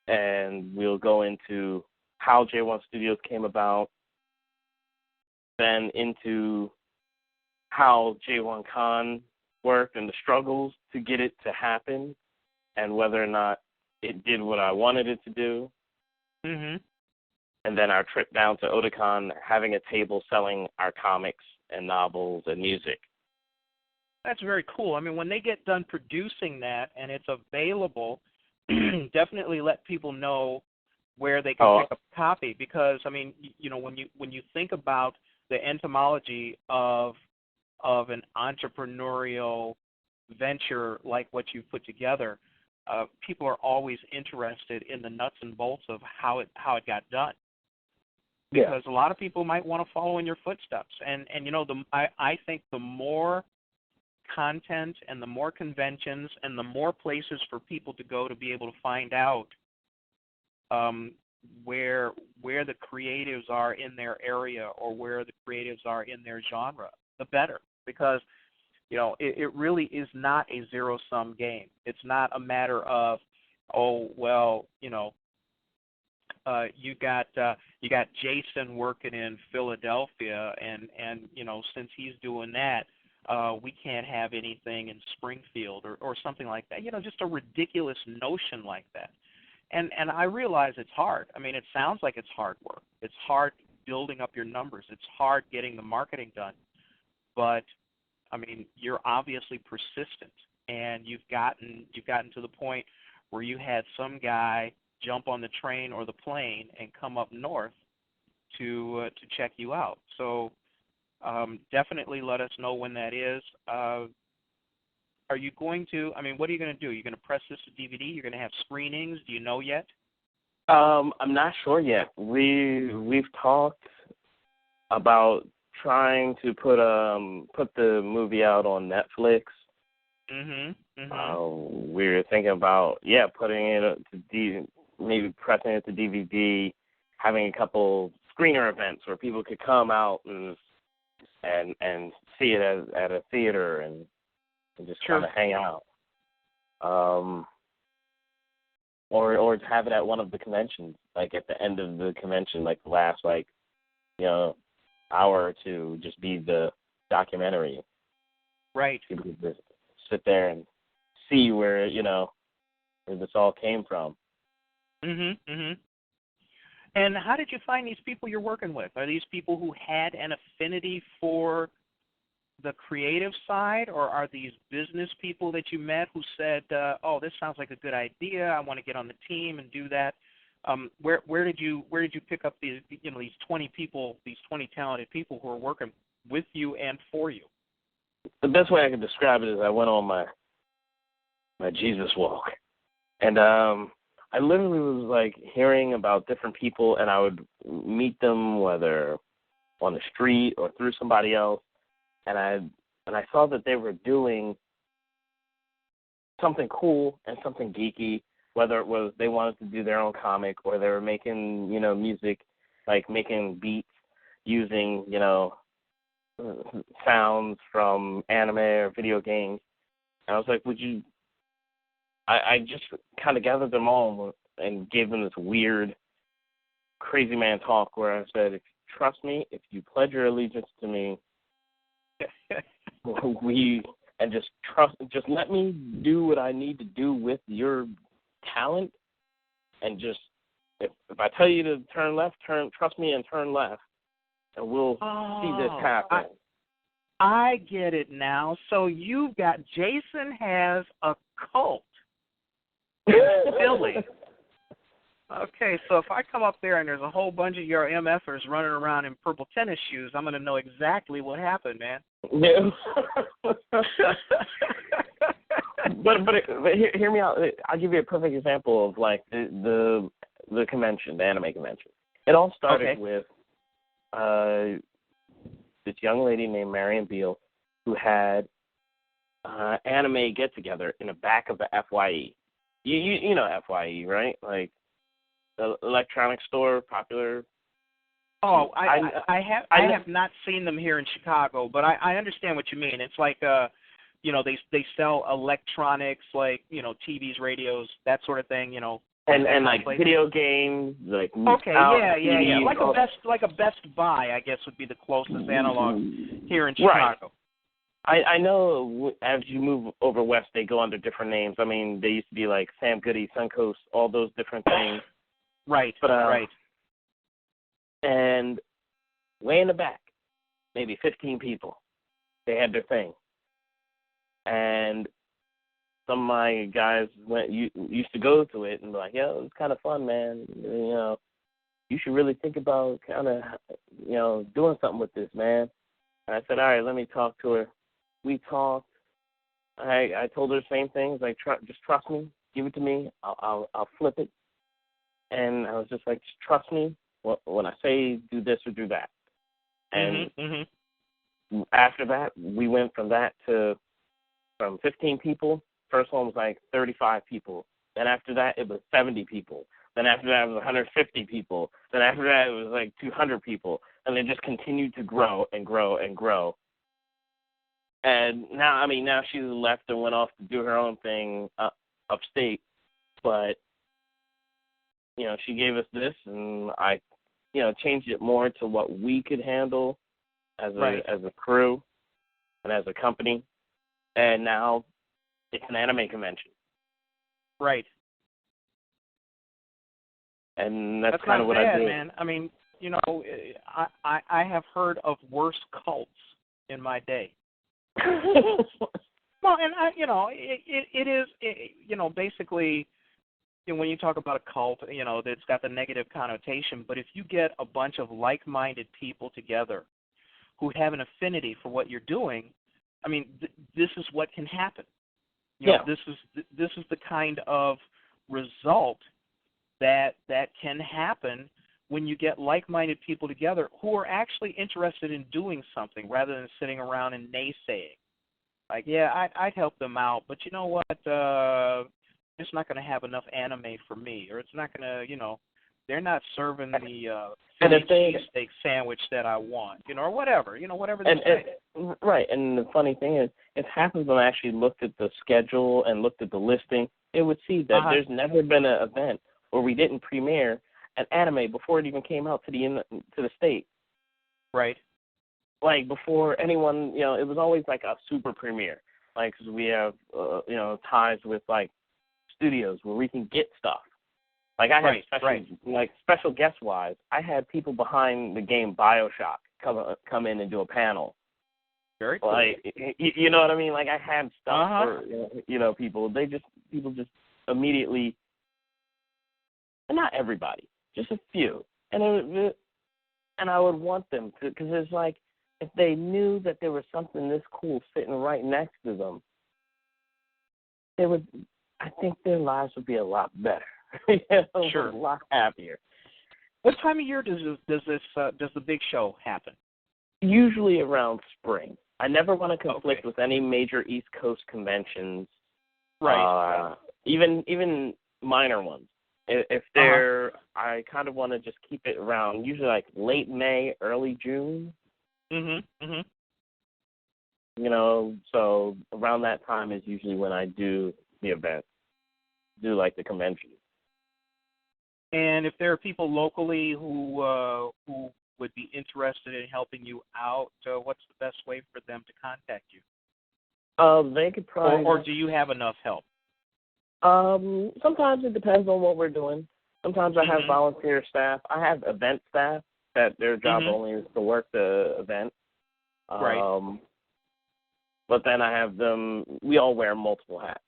And we'll go into how J1 Studios came about, then into how J1 Con worked and the struggles to get it to happen, and whether or not it did what I wanted it to do. Mm-hmm. And then our trip down to Otakon, having a table selling our comics and novels and music. That's very cool. I mean, when they get done producing that and it's available, definitely let people know where they can pick up a copy, because I mean, you know, when you think about the entomology of an entrepreneurial venture like what you put together, people are always interested in the nuts and bolts of how it got done. Because a lot of people might want to follow in your footsteps, and you know, I think the more content and the more conventions and the more places for people to go to be able to find out where the creatives are in their area or where the creatives are in their genre, the better. Because, you know, it really is not a zero-sum game. It's not a matter of, oh, well, you know, you got Jason working in Philadelphia, and you know, since he's doing that, we can't have anything in Springfield or something like that. You know, just a ridiculous notion like that. And I realize it's hard. I mean, it sounds like it's hard work. It's hard building up your numbers. It's hard getting the marketing done. But I mean, you're obviously persistent, and you've gotten to the point where you had some guy jump on the train or the plane and come up north to check you out. So definitely let us know when that is. Are you going to, I mean, what are you going to do? You're going to press this to DVD? You're going to have screenings? Do you know yet? I'm not sure yet. We've talked about trying to put the movie out on Netflix. We're thinking about putting it to maybe pressing it to DVD, having a couple screener events where people could come out and see it at a theater and just kind of hang out. Or have it at one of the conventions, like at the end of the convention, like the last, like, you know, hour or two, just be the documentary. Right. People could just sit there and see where, you know, where this all came from. And how did you find these people you're working with? Are these people who had an affinity for the creative side, or are these business people that you met who said, "Oh, this sounds like a good idea. I want to get on the team and do that"? Where did you pick up these 20 people, these 20 talented people who are working with you and for you? The best way I can describe it is I went on my Jesus walk, and I literally was like hearing about different people, and I would meet them whether on the street or through somebody else, and I saw that they were doing something cool and something geeky, whether it was they wanted to do their own comic or they were making, you know, music, like making beats using, you know, sounds from anime or video games. And I was like, I just kind of gathered them all and gave them this weird, crazy man talk where I said, if you trust me, if you pledge your allegiance to me, and just let me do what I need to do with your talent, and just, if I tell you to turn left, trust me and turn left, and we'll see this happen. I get it now. So you've got, Jason has a cult in Philly. Okay, so if I come up there and there's a whole bunch of your MFers running around in purple tennis shoes, I'm going to know exactly what happened, man. Yeah. but hear me out. I'll give you a perfect example of like the convention, the anime convention. It all started with this young lady named Marion Beal who had anime get-together in the back of the FYE. You know FYE, right? Like the electronics store, popular. Oh, I have not seen them here in Chicago, but I understand what you mean. It's like you know, they sell electronics, like, you know, TVs, radios, that sort of thing, you know. And like video games, like yeah. Like a Best Buy, I guess, would be the closest analog here in Chicago. I know as you move over west, they go under different names. I mean, they used to be like Sam Goody, Suncoast, all those different things. Right, But, right. And way in the back, maybe 15 people, they had their thing. And some of my guys used to go to it and be like, yo, it's kind of fun, man. You know, you should really think about kind of, you know, doing something with this, man. And I said, all right, let me talk to her. We talked. I told her the same things, like, just trust me, give it to me, I'll flip it. And I was just like, just trust me when I say do this or do that. And after that, we went from 15 people. First one was like 35 people. Then after that, it was 70 people. Then after that, it was 150 people. Then after that, it was like 200 people. And it just continued to grow and grow and grow. And now she's left and went off to do her own thing upstate. But, you know, she gave us this, and I, you know, changed it more to what we could handle as a crew and as a company. And now it's an anime convention. Right. And that's kind of what bad, I do. Man. I mean, you know, I have heard of worse cults in my day. Well, and it is, you know, basically, you know, when you talk about a cult, you know, it's got the negative connotation. But if you get a bunch of like-minded people together who have an affinity for what you're doing, I mean, this is what can happen. You know, this is the kind of result that can happen when you get like-minded people together who are actually interested in doing something rather than sitting around and naysaying. Like, yeah, I'd help them out, but you know what? It's not going to have enough anime for me, or it's not going to, you know, they're not serving the steak sandwich that I want, you know, or whatever, you know, whatever they say. Right, and the funny thing is, it happens when I actually looked at the schedule and looked at the listing, it would see that there's never been an event where we didn't premiere an anime before it even came out to the state. Right. Like, before anyone, you know, it was always like a super premiere. Like, 'cause we have, you know, ties with, like, studios where we can get stuff. Like, I had special guest-wise, I had people behind the game BioShock come in and do a panel. Very cool. Like, you know what I mean? Like, I had stuff for, you know, people just immediately, and not everybody, just a few. And I would want them to, because it's like, if they knew that there was something this cool sitting right next to them, I think their lives would be a lot better. You know, sure. A lot happier. What time of year does the big show happen? Usually around spring. I never want to conflict with any major East Coast conventions. Right. Even minor ones. If they're, I kind of want to just keep it around usually like late May, early June. You know, so around that time is usually when I do the event, do like the convention. And if there are people locally who would be interested in helping you out, what's the best way for them to contact you? They could probably... Or do you have enough help? Sometimes it depends on what we're doing. Sometimes I have volunteer staff. I have event staff that their job only is to work the event. Right. But then I have them... We all wear multiple hats.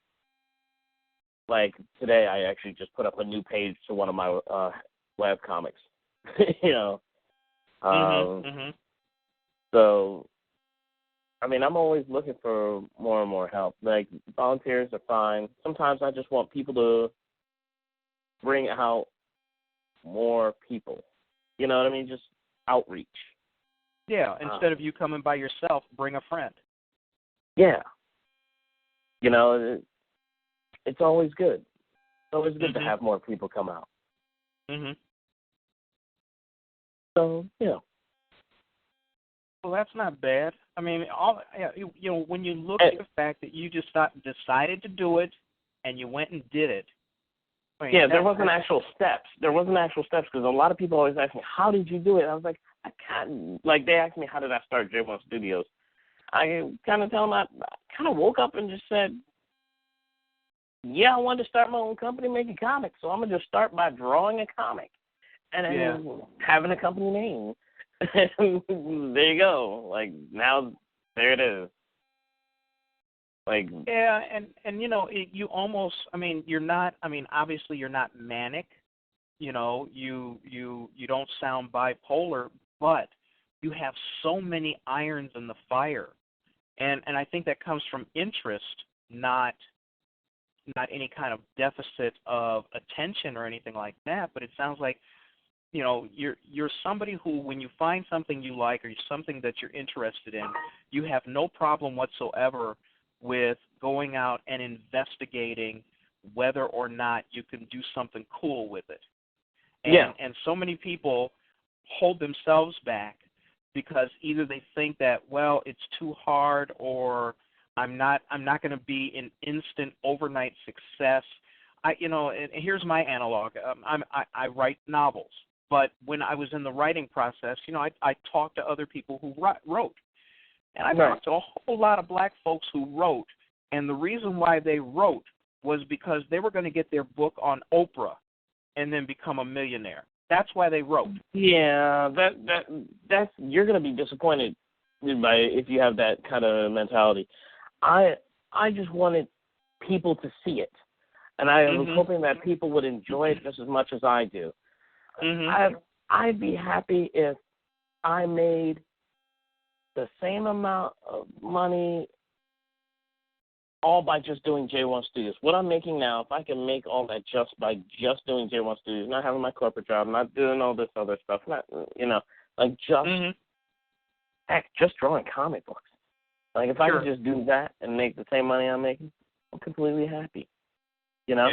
Like, today I actually just put up a new page to one of my web comics. You know? So, I mean, I'm always looking for more and more help. Like, volunteers are fine. Sometimes I just want people to bring out more people. You know what I mean? Just outreach. Yeah, instead of you coming by yourself, bring a friend. Yeah. You know, it's always good. It's always good to have more people come out. So, yeah. Well, that's not bad. I mean, you know, when you look at the fact that you just decided to do it and you went and did it. I mean, there wasn't actual steps. Because a lot of people always ask me, how did you do it? I was like, I can't. Like, they asked me, how did I start J1 Studios? I kind of tell them I kind of woke up and just said, yeah, I wanted to start my own company making comics, so I'm going to just start by drawing a comic and then having a company name. And there you go. Like, now, there it is. Like, yeah, and you know, you almost, I mean, you're not, I mean, obviously you're not manic, you know, you don't sound bipolar, but you have so many irons in the fire. And I think that comes from interest, not any kind of deficit of attention or anything like that, but it sounds like, you know, you're somebody who, when you find something you like or something that you're interested in, you have no problem whatsoever with going out and investigating whether or not you can do something cool with it. And so many people hold themselves back because either they think that, well, it's too hard, or I'm not going to be an instant overnight success. You know, and here's my analog. I write novels, but when I was in the writing process, you know, I talked to other people who wrote, and I talked to a whole lot of black folks who wrote, and the reason why they wrote was because they were going to get their book on Oprah and then become a millionaire. That's why they wrote. Yeah, that's you're going to be disappointed by if you have that kind of mentality. I just wanted people to see it, and I was hoping that people would enjoy it just as much as I do. I'd be happy if I made the same amount of money all by just doing J1 Studios. What I'm making now, if I can make all that just by just doing J1 Studios, not having my corporate job, not doing all this other stuff, not, you know, like just, heck, just drawing comic books. Like, if I could just do that and make the same money I'm making, I'm completely happy. You know,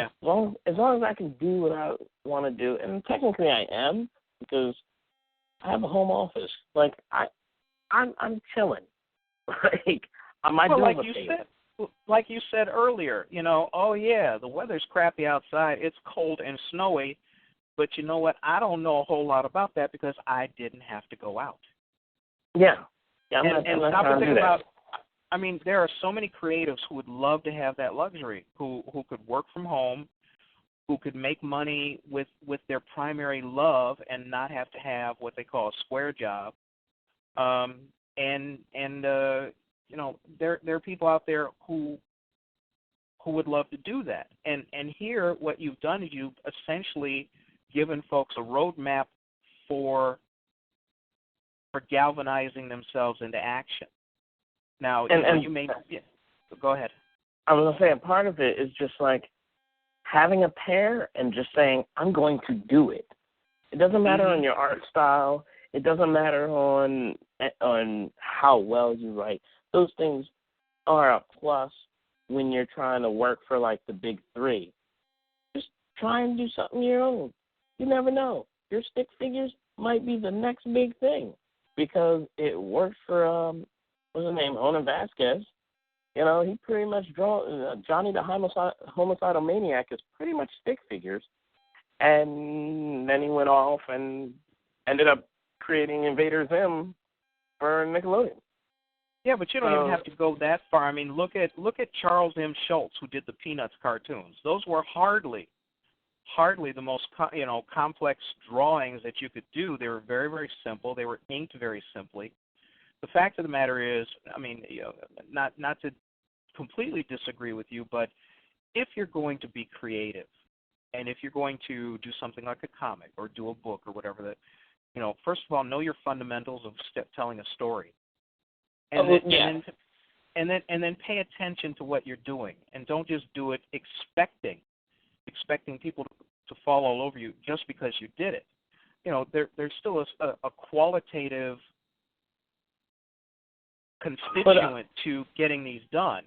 as long as I can do what I want to do, and technically I am, because I have a home office. Like, I'm chilling. Like, I might do like you said earlier, you know, oh yeah, the weather's crappy outside, it's cold and snowy, but you know what? I don't know a whole lot about that because I didn't have to go out. Yeah, I'm not trying to do that. I mean, there are so many creatives who would love to have that luxury, who could work from home, who could make money with their primary love and not have to have what they call a square job. You know, there are people out there who would love to do that. And here, what you've done is you've essentially given folks a roadmap for galvanizing themselves into action. Now, you may go ahead. I was going to say, a part of it is just like having a pair and just saying, I'm going to do it. It doesn't matter on your art style. It doesn't matter on how well you write. Those things are a plus when you're trying to work for, like, the big three. Just try and do something your own. You never know. Your stick figures might be the next big thing because it worked for, what's his name, Ona Vasquez. You know, he pretty much Johnny the Homicidal Maniac is pretty much stick figures. And then he went off and ended up creating Invader Zim for Nickelodeon. Yeah, but you don't even have to go that far. I mean, look at Charles M. Schultz, who did the Peanuts cartoons. Those were hardly the most complex drawings that you could do. They were very, very simple. They were inked very simply. The fact of the matter is, I mean, you know, not to completely disagree with you, but if you're going to be creative, and if you're going to do something like a comic or do a book or whatever, that, you know, first of all, know your fundamentals of telling a story, and then pay attention to what you're doing, and don't just do it expecting people to fall all over you just because you did it. You know, there's still a qualitative constituent to getting these done.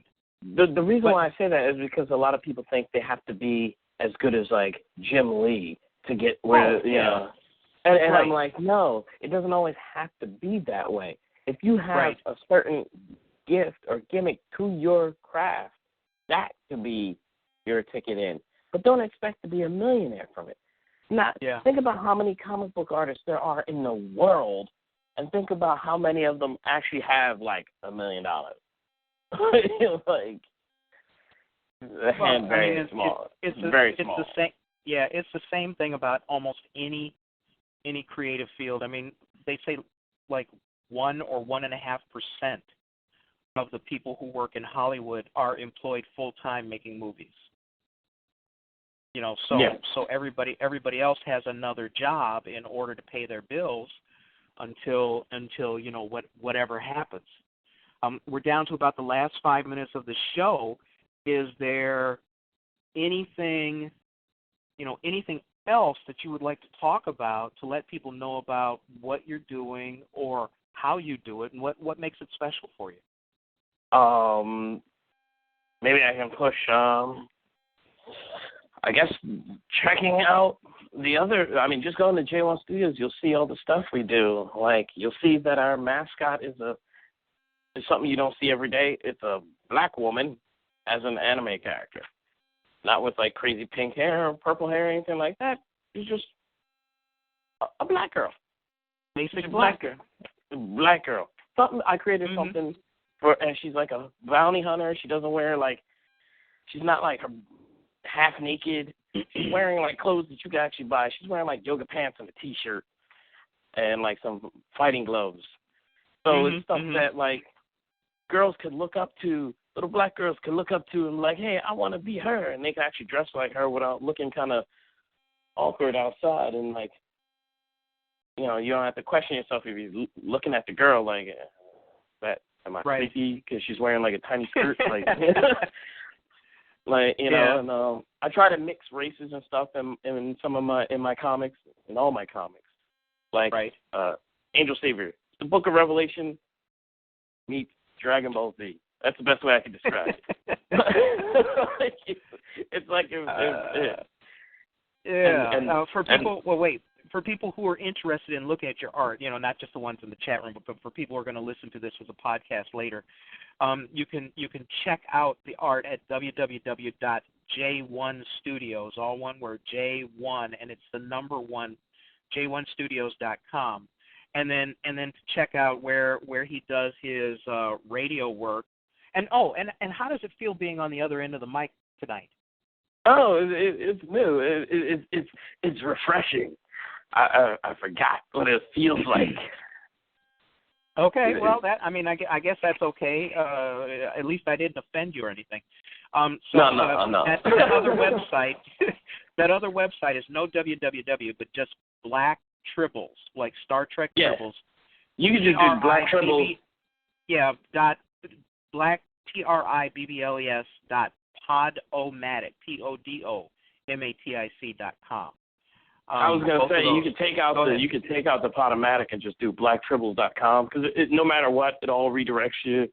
The reason why I say that is because a lot of people think they have to be as good as, like, Jim Lee to get where, you know. And right. I'm like, no, it doesn't always have to be that way. If you have a certain gift or gimmick to your craft, that could be your ticket in. But don't expect to be a millionaire from it. Think about how many comic book artists there are in the world, and think about how many of them actually have like $1 million. Like, very small. It's very small. the same. Yeah, it's the same thing about almost any creative field. I mean, they say like 1 or 1.5% of the people who work in Hollywood are employed full time making movies. You know, so everybody else has another job in order to pay their bills until you know whatever happens. We're down to about the last 5 minutes of the show. Is there anything else that you would like to talk about to let people know about what you're doing or how you do it and what makes it special for you? Maybe I can push, I guess, checking out the other, just going to J1 Studios, you'll see all the stuff we do. Like, you'll see that our mascot is something you don't see every day. It's a black woman as an anime character. Not with, like, crazy pink hair or purple hair or anything like that. She's just a black girl. Basically black girl. Black girl. I created something for, and she's like a bounty hunter. She doesn't wear, like, she's not, like, half naked. She's wearing, like, clothes that you can actually buy. She's wearing, like, yoga pants and a T-shirt and, like, some fighting gloves. So it's stuff that, like, girls could look up to, little black girls could look up to and like, hey, I want to be her. And they can actually dress like her without looking kind of awkward outside. And, like, you know, you don't have to question yourself if you're looking at the girl like, am I creepy because she's wearing, like, a tiny skirt? Like, like, you know, and I try to mix races and stuff in some of my comics, in all my comics. Like, Angel Savior. The Book of Revelation meets Dragon Ball Z. That's the best way I can describe it. It's like for people who are interested in looking at your art, you know, not just the ones in the chat room, but for people who are going to listen to this as a podcast later, you can check out the art at www.j1studios, all one word, J1, and it's the number 1, j1studios.com. And then to check out where he does his radio work. And how does it feel being on the other end of the mic tonight? Oh, it's new. It's refreshing. I forgot what it feels like. Okay, well, I guess that's okay. At least I didn't offend you or anything. No. That other website is no www, but just Black Tribbles, like Star Trek Tribbles. You can just do Black Tribbles. Yeah, Black TRIBBLES .podomatic PODOMATIC.com. I was gonna say you could take out the Podomatic and just do blacktribbles.com because no matter what, it all redirects you.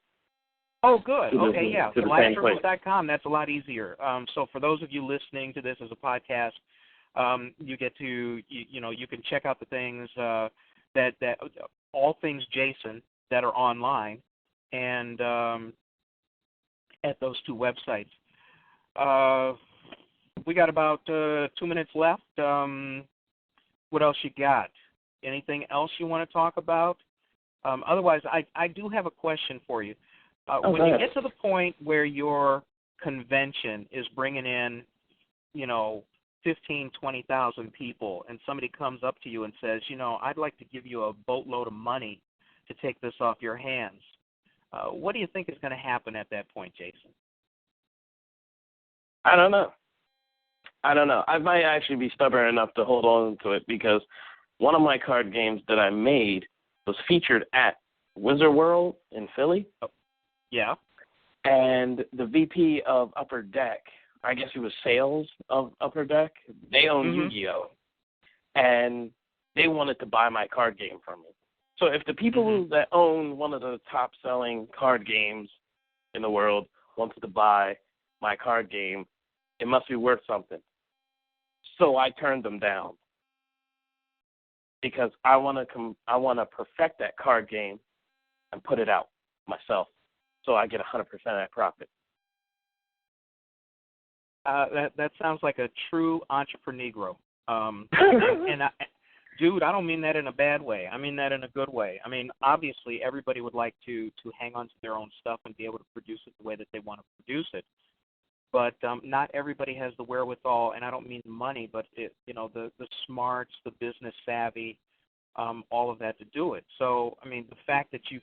Oh, good. Okay, yeah. Blacktribbles.com. That's a lot easier. So for those of you listening to this as a podcast, you get to you can check out the things that all things Jason that are online and at those two websites. We got about 2 minutes left. What else you got? Anything else you want to talk about? Otherwise, I do have a question for you. When you get to the point where your convention is bringing in, 15,000, 20,000 people, and somebody comes up to you and says, I'd like to give you a boatload of money to take this off your hands, what do you think is going to happen at that point, Jason? I don't know. I might actually be stubborn enough to hold on to it because one of my card games that I made was featured at Wizard World in Philly. Oh, yeah. And the VP of Upper Deck, I guess it was sales of Upper Deck, they own Yu-Gi-Oh! And they wanted to buy my card game from me. So if the people that own one of the top-selling card games in the world wants to buy my card game, it must be worth something. So I turned them down because I want to perfect that card game and put it out myself, so I get 100% of that profit. That sounds like a true entrepreneur. And Dude, I don't mean that in a bad way. I mean that in a good way. I mean, obviously, everybody would like to hang on to their own stuff and be able to produce it the way that they want to produce it. But not everybody has the wherewithal, and I don't mean money, but the smarts, the business savvy, all of that to do it. So, I mean, the fact that you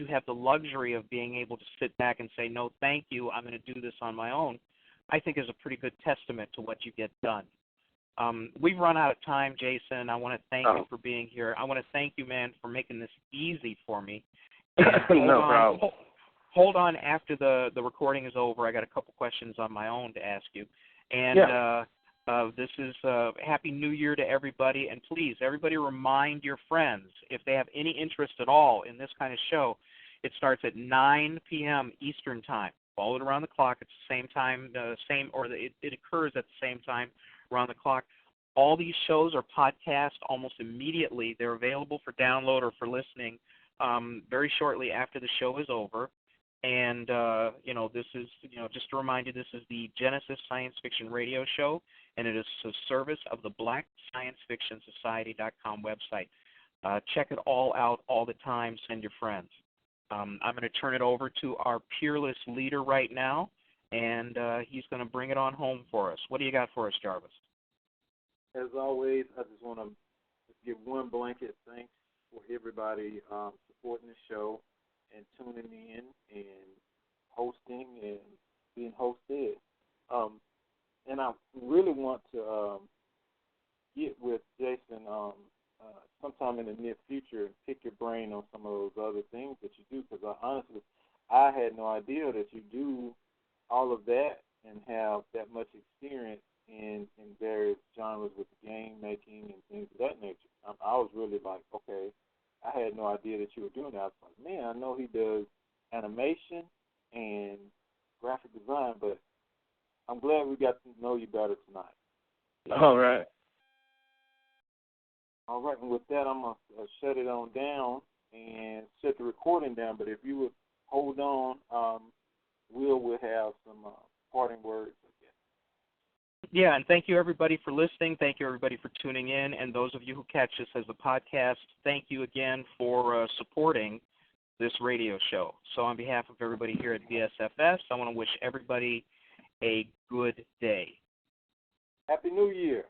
have the luxury of being able to sit back and say, no, thank you, I'm going to do this on my own, I think is a pretty good testament to what you get done. We've run out of time, Jason. I want to thank you for being here. I want to thank you, man, for making this easy for me. No problem. Hold on after the recording is over. I got a couple questions on my own to ask you. And this is Happy New Year to everybody. And please, everybody remind your friends, if they have any interest at all in this kind of show, it starts at 9 p.m. Eastern Time. Follow it around the clock. It's the same time, it occurs at the same time around the clock. All these shows are podcast almost immediately. They're available for download or for listening very shortly after the show is over. And, this is, just to remind you, this is the Genesis Science Fiction Radio Show, and it is a service of the BlackScienceFictionSociety.com website. Check it all out all the time. Send your friends. I'm going to turn it over to our peerless leader right now, and he's going to bring it on home for us. What do you got for us, Jarvis? As always, I just want to give one blanket thanks for everybody supporting the show and tuning in and hosting and being hosted. And I really want to get with Jason sometime in the near future and pick your brain on some of those other things that you do, because honestly, I had no idea that you do all of that and have that much experience in various genres with game making and things of that nature. I was really like, okay, I had no idea that you were doing that. I was like, man, I know he does animation and graphic design, but I'm glad we got to know you better tonight. All right. All right, and with that, I'm going to shut it on down and shut the recording down. But if you would hold on, we'll have some parting words. Yeah, and thank you, everybody, for listening. Thank you, everybody, for tuning in. And those of you who catch this as a podcast, thank you again for supporting this radio show. So on behalf of everybody here at BSFS, I want to wish everybody a good day. Happy New Year.